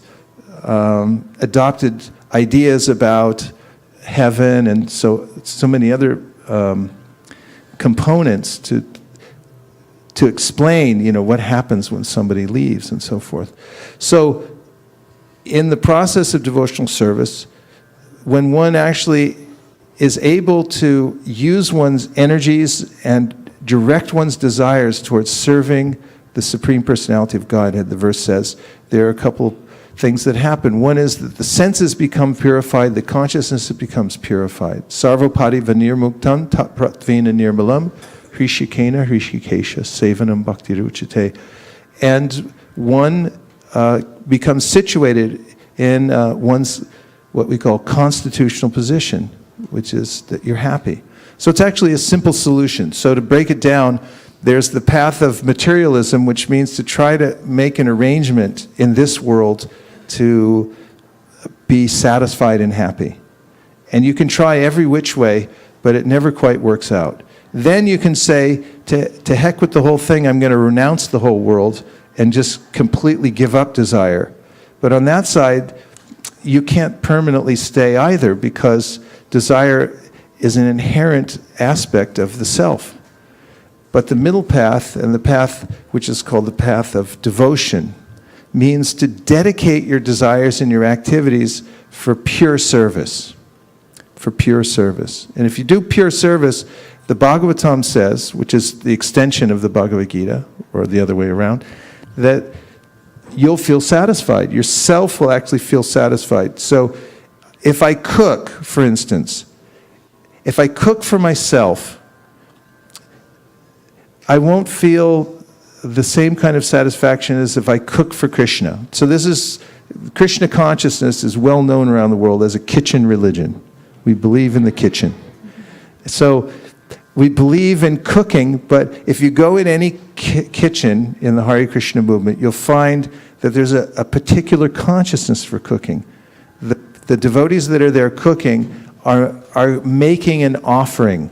S1: adopted ideas about heaven and so many other components to explain, what happens when somebody leaves and so forth. So in the process of devotional service, when one actually is able to use one's energies and direct one's desires towards serving the Supreme Personality of Godhead, the verse says, there are a couple things that happen. One is that the senses become purified, the consciousness becomes purified. Sarvapati vanirmuktam tat pratvena nirmalam hrishikena hrishikesha sevanam bhaktiruchite. And one becomes situated in one's what we call constitutional position, which is that you're happy. So it's actually a simple solution. So to break it down, there's the path of materialism, which means to try to make an arrangement in this world to be satisfied and happy. And you can try every which way, but it never quite works out. Then you can say, to heck with the whole thing, I'm going to renounce the whole world and just completely give up desire. But on that side, you can't permanently stay either, because desire is an inherent aspect of the self. But the middle path, and the path which is called the path of devotion, means to dedicate your desires and your activities for pure service. For pure service. And if you do pure service, the Bhagavatam says, which is the extension of the Bhagavad Gita, or the other way around, that you'll feel satisfied. Your self will actually feel satisfied. So if I cook, for instance, if I cook for myself, I won't feel the same kind of satisfaction as if I cook for Krishna. So Krishna consciousness is well known around the world as a kitchen religion. We believe in the kitchen. So we believe in cooking, but if you go in any kitchen in the Hare Krishna movement, you'll find that there's a particular consciousness for cooking. The devotees that are there cooking are making an offering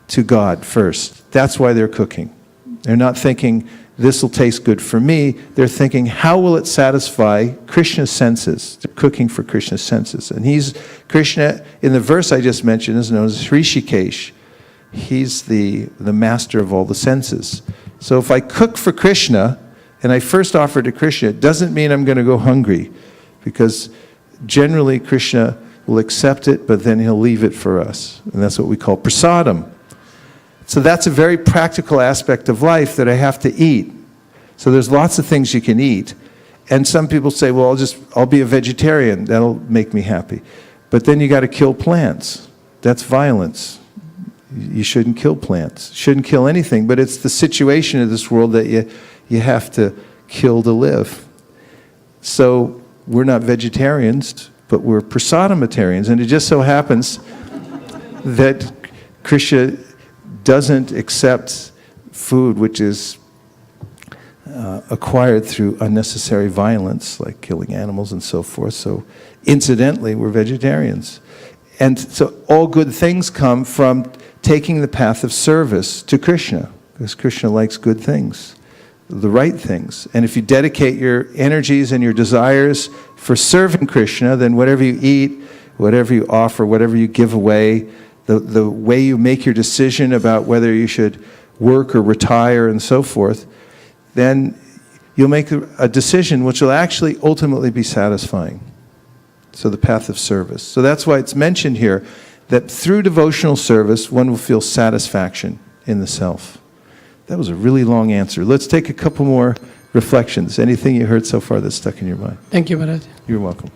S1: to God first. That's why they're cooking. They're not thinking, this will taste good for me. They're thinking, how will it satisfy Krishna's senses? They're cooking for Krishna's senses. And Krishna, in the verse I just mentioned, is known as Hrishikesh. He's the master of all the senses. So if I cook for Krishna, and I first offer to Krishna, it doesn't mean I'm going to go hungry, because generally Krishna will accept it, but then he'll leave it for us. And that's what we call prasadam. So that's a very practical aspect of life, that I have to eat. So there's lots of things you can eat. And some people say, well, I'll be a vegetarian. That'll make me happy. But then you got to kill plants. That's violence. You shouldn't kill plants. Shouldn't kill anything. But it's the situation of this world that you have to kill to live. So we're not vegetarians, but we're prasadamatarians. And it just so happens that Krishna doesn't accept food which is acquired through unnecessary violence, like killing animals and so forth. So incidentally, we're vegetarians. And so all good things come from taking the path of service to Krishna, because Krishna likes good things, the right things. And if you dedicate your energies and your desires for serving Krishna, then whatever you eat, whatever you offer, whatever you give away, the way you make your decision about whether you should work or retire and so forth, then you'll make a decision which will actually ultimately be satisfying. So the path of service. So that's why it's mentioned here that through devotional service, one will feel satisfaction in the self. That was a really long answer. Let's take a couple more reflections. Anything you heard so far that's stuck in your mind?
S8: Thank you, Maharaj.
S1: You're welcome.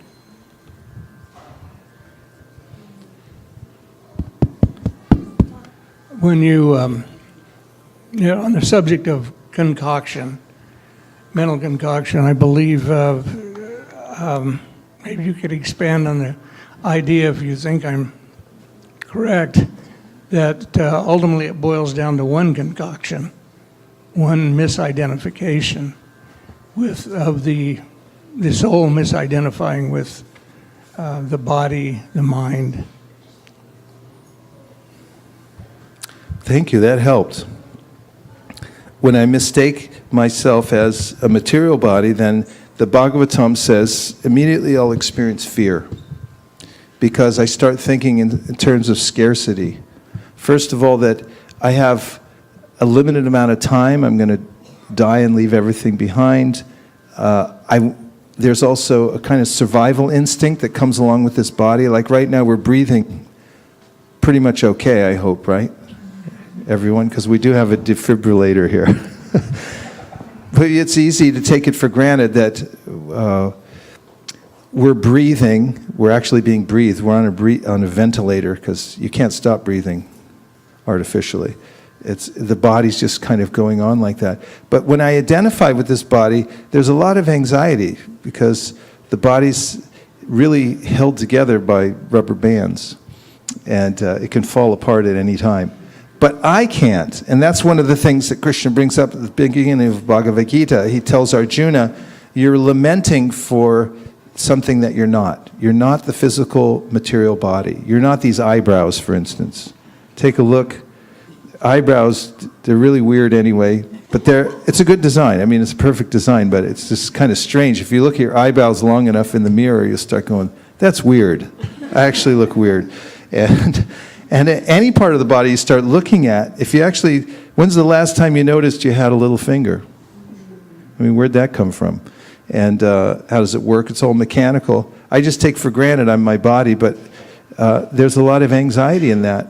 S9: When you know, on the subject of concoction, mental concoction, I believe maybe you could expand on the idea, if you think I'm correct, that ultimately it boils down to one concoction, one misidentification of the soul misidentifying with the body, the mind.
S1: Thank you, that helped. When I mistake myself as a material body, then the Bhagavatam says, immediately I'll experience fear, because I start thinking in terms of scarcity. First of all, that I have a limited amount of time, I'm going to die and leave everything behind. There's also a kind of survival instinct that comes along with this body. Like right now we're breathing pretty much okay, I hope, right? Everyone, because we do have a defibrillator here. But it's easy to take it for granted that we're breathing, we're actually being breathed, we're on a ventilator, because you can't stop breathing artificially. The body's just kind of going on like that. But when I identify with this body, there's a lot of anxiety, because the body's really held together by rubber bands, and it can fall apart at any time. But I can't, and that's one of the things that Krishna brings up at the beginning of Bhagavad Gita. He tells Arjuna, you're lamenting for something that you're not. You're not the physical material body. You're not these eyebrows, for instance. Take a look. Eyebrows, they're really weird anyway, but it's a good design. I mean, it's a perfect design, but it's just kind of strange. If you look at your eyebrows long enough in the mirror, you'll start going, that's weird. I actually look weird. And any part of the body you start looking at, when's the last time you noticed you had a little finger? I mean, where'd that come from? And how does it work? It's all mechanical. I just take for granted I'm my body, but there's a lot of anxiety in that.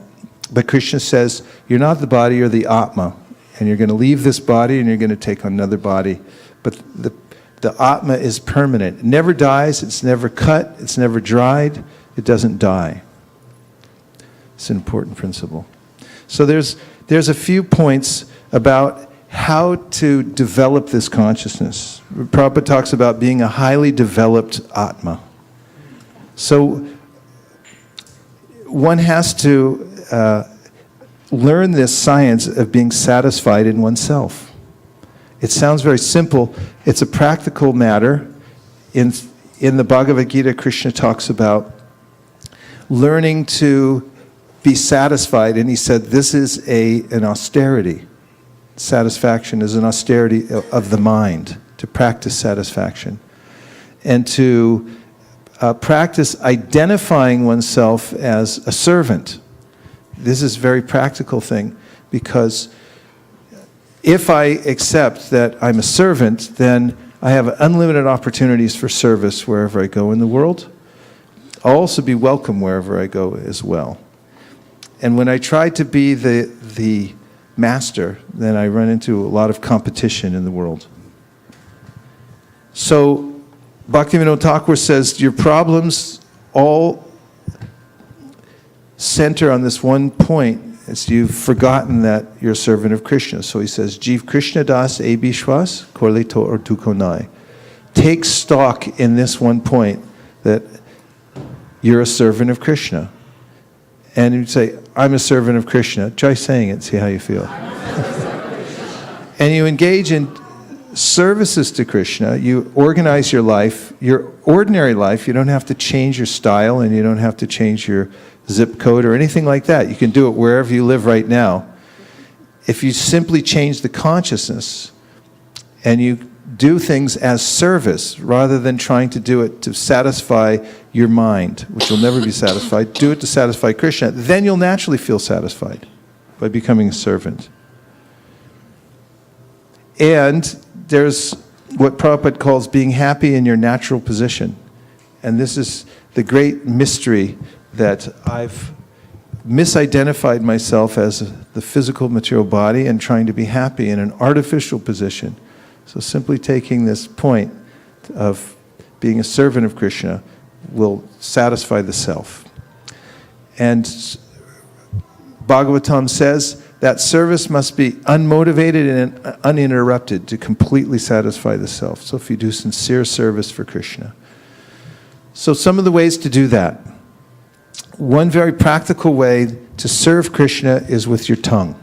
S1: But Krishna says, you're not the body, you're the Atma. And you're going to leave this body and you're going to take on another body. But the Atma is permanent. It never dies, it's never cut, it's never dried, it doesn't die. It's an important principle. So there's a few points about how to develop this consciousness. Prabhupada talks about being a highly developed Atma. So one has to learn this science of being satisfied in oneself. It sounds very simple. It's a practical matter. In the Bhagavad Gita, Krishna talks about learning to be satisfied, and he said this is an austerity. Satisfaction is an austerity of the mind, to practice satisfaction. And to practice identifying oneself as a servant. This is a very practical thing, because if I accept that I'm a servant, then I have unlimited opportunities for service wherever I go in the world. I'll also be welcome wherever I go as well. And when I try to be the master, then I run into a lot of competition in the world. So Bhaktivinoda Thakur says your problems all center on this one point. It's you've forgotten that you're a servant of Krishna. So he says, Jeev Krishna Das A Bishwas Korle To or Tukonai. Take stock in this one point, that you're a servant of Krishna. And you'd say, I'm a servant of Krishna. Try saying it, see how you feel. And you engage in services to Krishna. You organize your life, your ordinary life. You don't have to change your style, and you don't have to change your zip code or anything like that. You can do it wherever you live right now. If you simply change the consciousness and you do things as service rather than trying to do it to satisfy your mind, which will never be satisfied, do it to satisfy Krishna, then you'll naturally feel satisfied by becoming a servant. And there's what Prabhupada calls being happy in your natural position. And this is the great mystery that I've misidentified myself as the physical material body and trying to be happy in an artificial position. So simply taking this point of being a servant of Krishna will satisfy the self. And Bhagavatam says that service must be unmotivated and uninterrupted to completely satisfy the self. So if you do sincere service for Krishna. So some of the ways to do that. One very practical way to serve Krishna is with your tongue.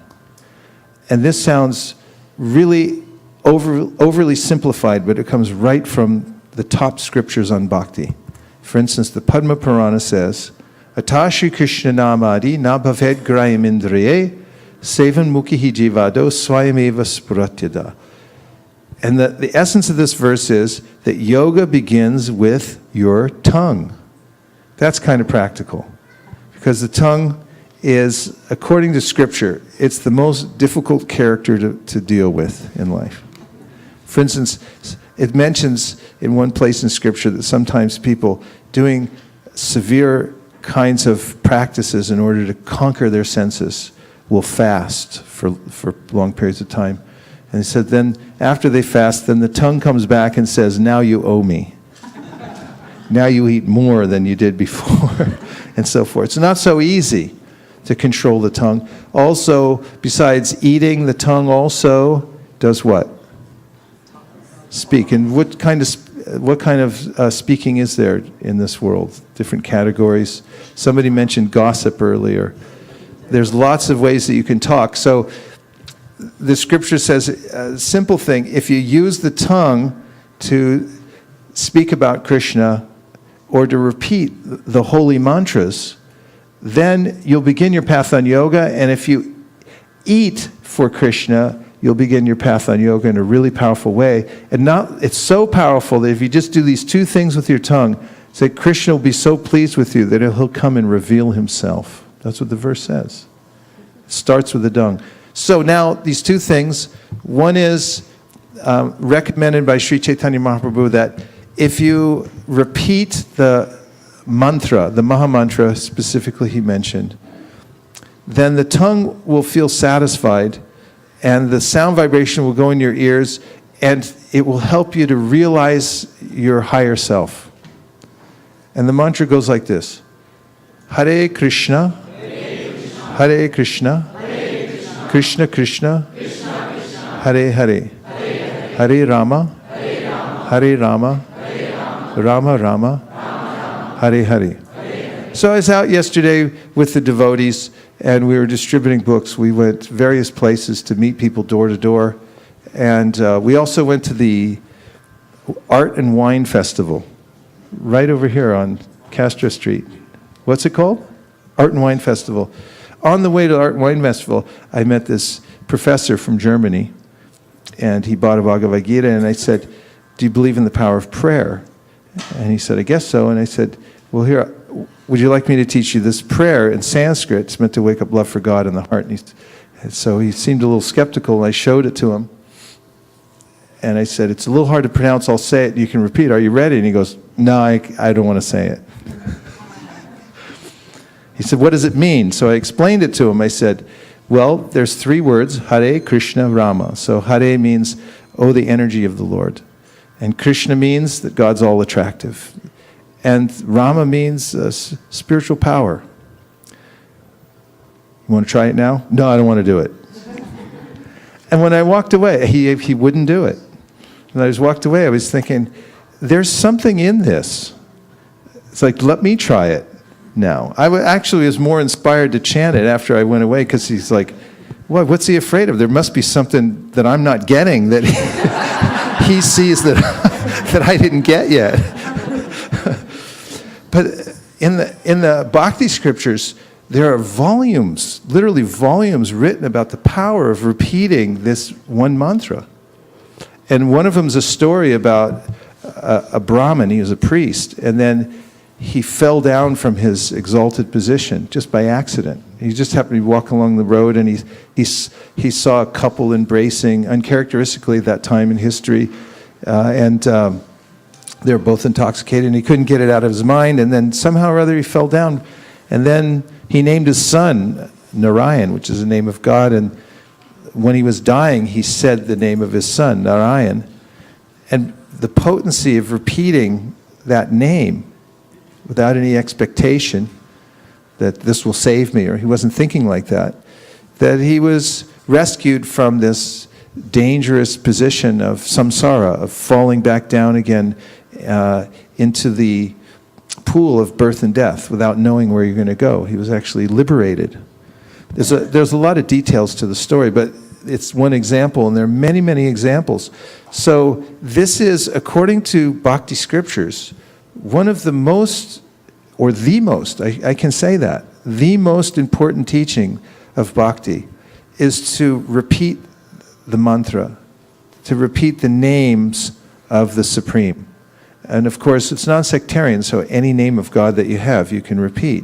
S1: And this sounds really overly simplified, but it comes right from the top scriptures on bhakti. For instance, the Padma Purana says, Atashi Krishna namadi na bhaved grayam indriye sevan mukhi jivado swayameva spuratyada. And the essence of this verse is that yoga begins with your tongue. That's kind of practical. Because the tongue is, according to Scripture, it's the most difficult character to deal with in life. For instance, it mentions in one place in Scripture that sometimes people doing severe kinds of practices in order to conquer their senses will fast for long periods of time. And he said then, after they fast, then the tongue comes back and says, now you owe me. Now you eat more than you did before, and so forth. It's not so easy to control the tongue. Also, besides eating, the tongue also does what? Speak. And what kind of speaking is there in this world? Different categories. Somebody mentioned gossip earlier. There's lots of ways that you can talk. So the scripture says a simple thing. If you use the tongue to speak about Krishna or to repeat the holy mantras, then you'll begin your path on yoga. And if you eat for Krishna, you'll begin your path on yoga in a really powerful way. And it's so powerful that if you just do these two things with your tongue, say Krishna will be so pleased with you that he'll come and reveal himself. That's what the verse says. It starts with the tongue. So now these two things, one is recommended by Sri Chaitanya Mahaprabhu that if you repeat the mantra, the Maha Mantra specifically he mentioned, then the tongue will feel satisfied and the sound vibration will go in your ears and it will help you to realize your higher self. And the mantra goes like this. Hare Krishna, Hare Krishna, Krishna Krishna, Hare Hare, Hare Rama, Hare Rama, Rama Rama, Hare Hare. So I was out yesterday with the devotees and we were distributing books. We went various places to meet people door to door. And we also went to the Art and Wine Festival right over here on Castro Street. What's it called? Art and Wine Festival. On the way to the Art and Wine Festival, I met this professor from Germany, and he bought a Bhagavad Gita, and I said, do you believe in the power of prayer? And he said, I guess so. And I said, well, here, would you like me to teach you this prayer in Sanskrit? It's meant to wake up love for God in the heart. And so he seemed a little skeptical, and I showed it to him. And I said, it's a little hard to pronounce. I'll say it. You can repeat. Are you ready? And he goes, no, I don't want to say it. He said, what does it mean? So I explained it to him. I said, well, there's three words, Hare Krishna Rama. So Hare means, oh, the energy of the Lord. And Krishna means that God's all attractive. And Rama means spiritual power. You want to try it now? No, I don't want to do it. And when I walked away, he wouldn't do it. And I just walked away, I was thinking, there's something in this. It's like, let me try it now. I actually was more inspired to chant it after I went away, because he's like, what's he afraid of? There must be something that I'm not getting that he sees that I didn't get yet. But, in the Bhakti scriptures, there are volumes, literally volumes written about the power of repeating this one mantra. And one of them is a story about a Brahmin, he was a priest, and then he fell down from his exalted position just by accident. He just happened to be walking along the road, and he saw a couple embracing, uncharacteristically at that time in history, and they were both intoxicated, and he couldn't get it out of his mind, and then somehow or other he fell down, and then he named his son Narayan, which is the name of God, and when he was dying, he said the name of his son, Narayan, and the potency of repeating that name without any expectation that this will save me, or he wasn't thinking like that, that he was rescued from this dangerous position of samsara, of falling back down again into the pool of birth and death without knowing where you're going to go. He was actually liberated. There's a lot of details to the story, but it's one example, and there are many, many examples. So this is, according to Bhakti scriptures, one of the most, or the most, I can say that, the most important teaching of Bhakti is to repeat the mantra, to repeat the names of the Supreme. And of course, it's non-sectarian, so any name of God that you have, you can repeat.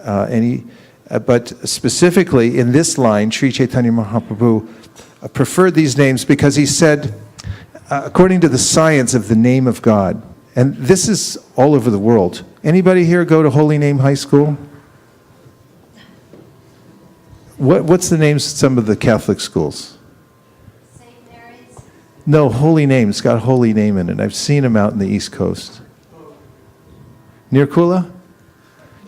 S1: But specifically in this line, Sri Chaitanya Mahaprabhu preferred these names because he said, according to the science of the name of God, and this is all over the world. Anybody here go to Holy Name High School? What's the names of some of the Catholic schools?
S5: St. Mary's.
S1: No, Holy Name. It's got Holy Name in it. I've seen them out in the East Coast. Near Kula?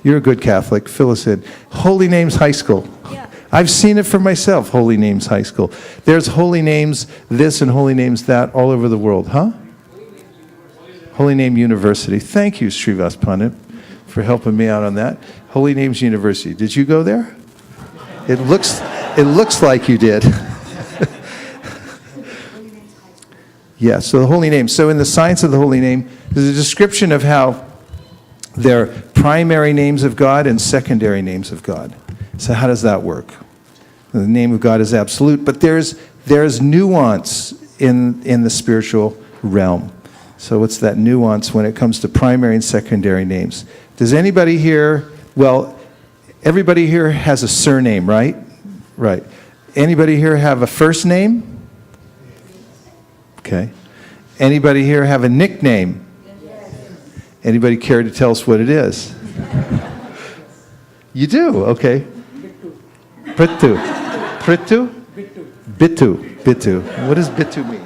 S1: You're a good Catholic. Fill us in. Holy Names High School.
S6: Yeah.
S1: I've seen it for myself, Holy Names High School. There's Holy Names this and Holy Names that all over the world. Huh? Holy Name University. Thank you, Srivas Pandit, for helping me out on that. Holy Names University. Did you go there? It looks like you did. Yeah, so the Holy Name. So in the science of the Holy Name, there's a description of how there are primary names of God and secondary names of God. So how does that work? The name of God is absolute, but there's nuance in the spiritual realm. So what's that nuance when it comes to primary and secondary names? Does anybody here, well, everybody here has a surname, right? Right. Anybody here have a first name? Okay. Anybody here have a nickname? Anybody care to tell us what it is? You do? Okay. Prittu. Prittu? Bittu. Bittu. What does Bittu mean?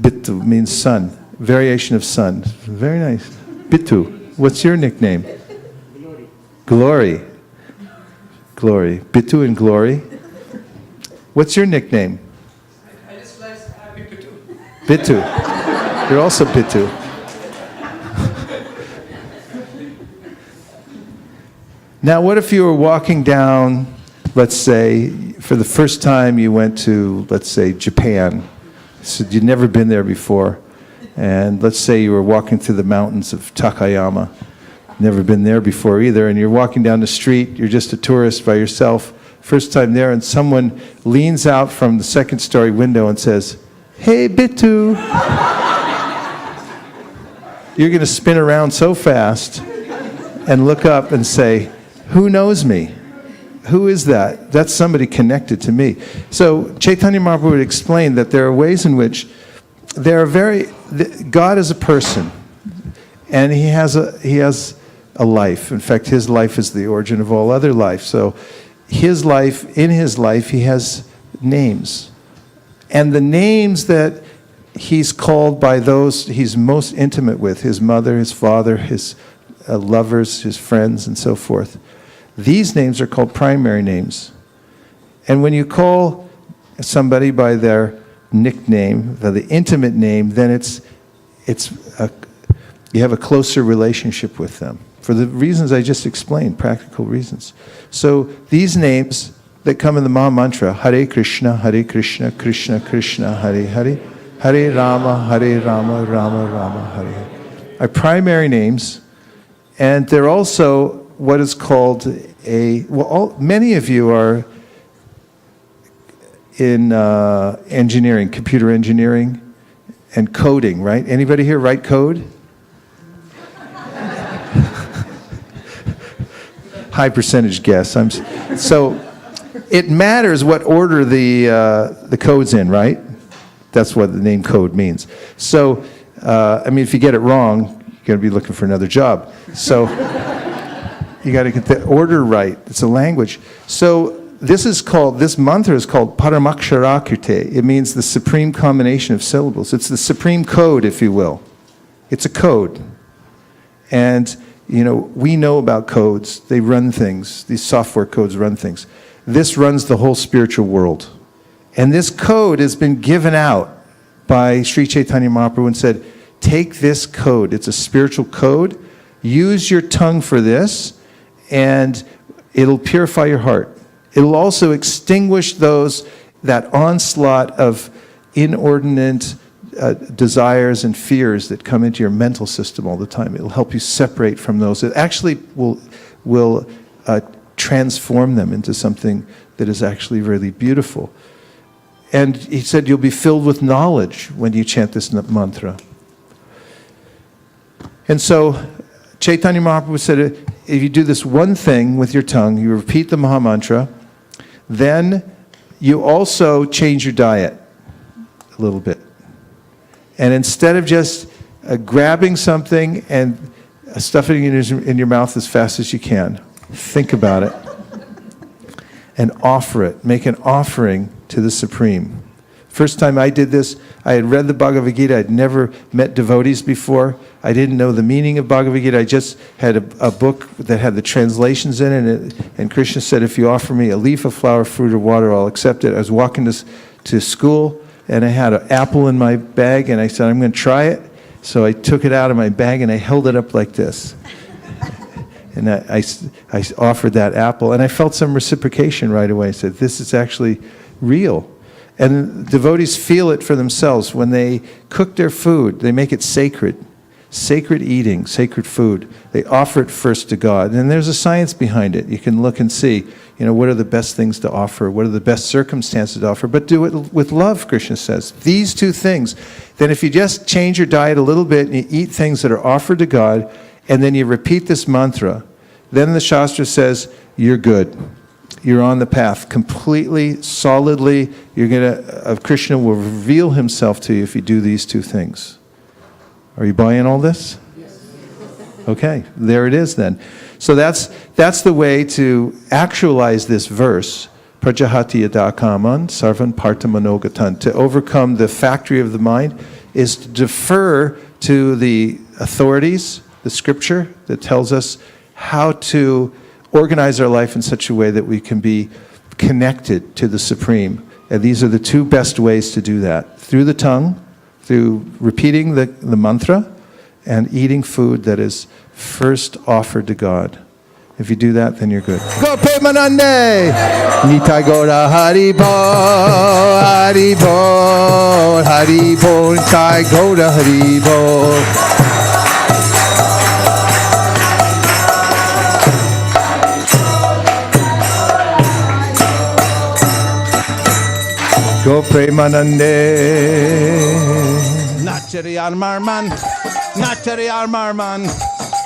S1: Bittu means sun. Variation of sun. Very nice. Bittu. What's your nickname? Glory. Glory. Bittu and Glory. What's your nickname?
S8: I just like Bittu.
S1: Bittu. You're also Bittu. Now, what if you were walking down, let's say, for the first time you went to, let's say, Japan. So you'd never been there before. And let's say you were walking through the mountains of Takayama. Never been there before either. And you're walking down the street, you're just a tourist by yourself. First time there, and someone leans out from the second story window and says, "Hey, Bittu." You're going to spin around so fast and look up and say, "Who knows me? Who is that? That's somebody connected to me." So Chaitanya Mahaprabhu would explain that there are ways in which God is a person, and he has a life. In fact, his life is the origin of all other life. So in his life, he has names. And the names that he's called by those he's most intimate with, his mother, his father, his lovers, his friends, and so forth, these names are called primary names. And when you call somebody by their nickname, the intimate name, then you have a closer relationship with them. For the reasons I just explained, practical reasons. So these names that come in the Maha Mantra, Hare Krishna, Krishna Krishna, Hare Hare, Hare Rama, Rama Rama, Hare Hare. are primary names, and they're also what is called many of you are in engineering, computer engineering, and coding, right? Anybody here write code? High percentage guess. So it matters what order the code's in, right? That's what the name code means. So, if you get it wrong, you're going to be looking for another job. So you got to get the order right. It's a language. So this mantra is called Paramaksharakirte. It means the supreme combination of syllables. It's the supreme code, if you will. It's a code. And, we know about codes. They run things. These software codes run things. This runs the whole spiritual world. And this code has been given out by Sri Chaitanya Mahaprabhu and said, take this code. It's a spiritual code. Use your tongue for this, and it'll purify your heart. It'll also extinguish that onslaught of inordinate desires and fears that come into your mental system all the time. It'll help you separate from those. It actually will transform them into something that is actually really beautiful. And he said you'll be filled with knowledge when you chant this mantra. And so Chaitanya Mahaprabhu said, if you do this one thing with your tongue, you repeat the Maha Mantra, then you also change your diet a little bit. And instead of just grabbing something and stuffing it in your mouth as fast as you can, think about it and offer it. Make an offering to the Supreme. First time I did this, I had read the Bhagavad Gita. I'd never met devotees before. I didn't know the meaning of Bhagavad Gita. I just had a book that had the translations in it, and Krishna said, if you offer me a leaf, a flower, fruit, or water, I'll accept it. I was walking to school, and I had an apple in my bag, and I said, I'm going to try it. So I took it out of my bag, and I held it up like this. And I offered that apple, and I felt some reciprocation right away. I said, this is actually real. And devotees feel it for themselves. When they cook their food, they make it sacred. Sacred eating, sacred food. They offer it first to God. And there's a science behind it. You can look and see, what are the best things to offer? What are the best circumstances to offer? But do it with love, Krishna says. These two things. Then if you just change your diet a little bit and you eat things that are offered to God, and then you repeat this mantra, then the Shastra says, you're good. You're on the path completely, solidly. Krishna will reveal himself to you if you do these two things. Are you buying all this? Yes. Okay, there it is then. So that's the way to actualize this verse, Prajahati Yadakaman Sarvan Partamanogatan. To overcome the factory of the mind is to defer to the authorities, the scripture that tells us how to organize our life in such a way that we can be connected to the Supreme. And these are the two best ways to do that. Through the tongue, through repeating the mantra, and eating food that is first offered to God. If you do that, then you're good. Go Premanande! Nitai Gora Hari Bol, Hari Bol, Hari Bol, Nitai Gora Hari Bol. Go Premanande. Nachari Armarman, Nachari Armarman,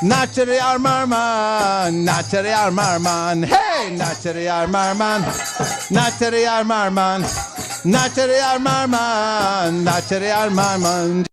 S1: Nachari Armarman, Nachari Armarman, hey, Nachari Armarman, Nachari Armarman, Nachari Armarman, Nachari Armarman.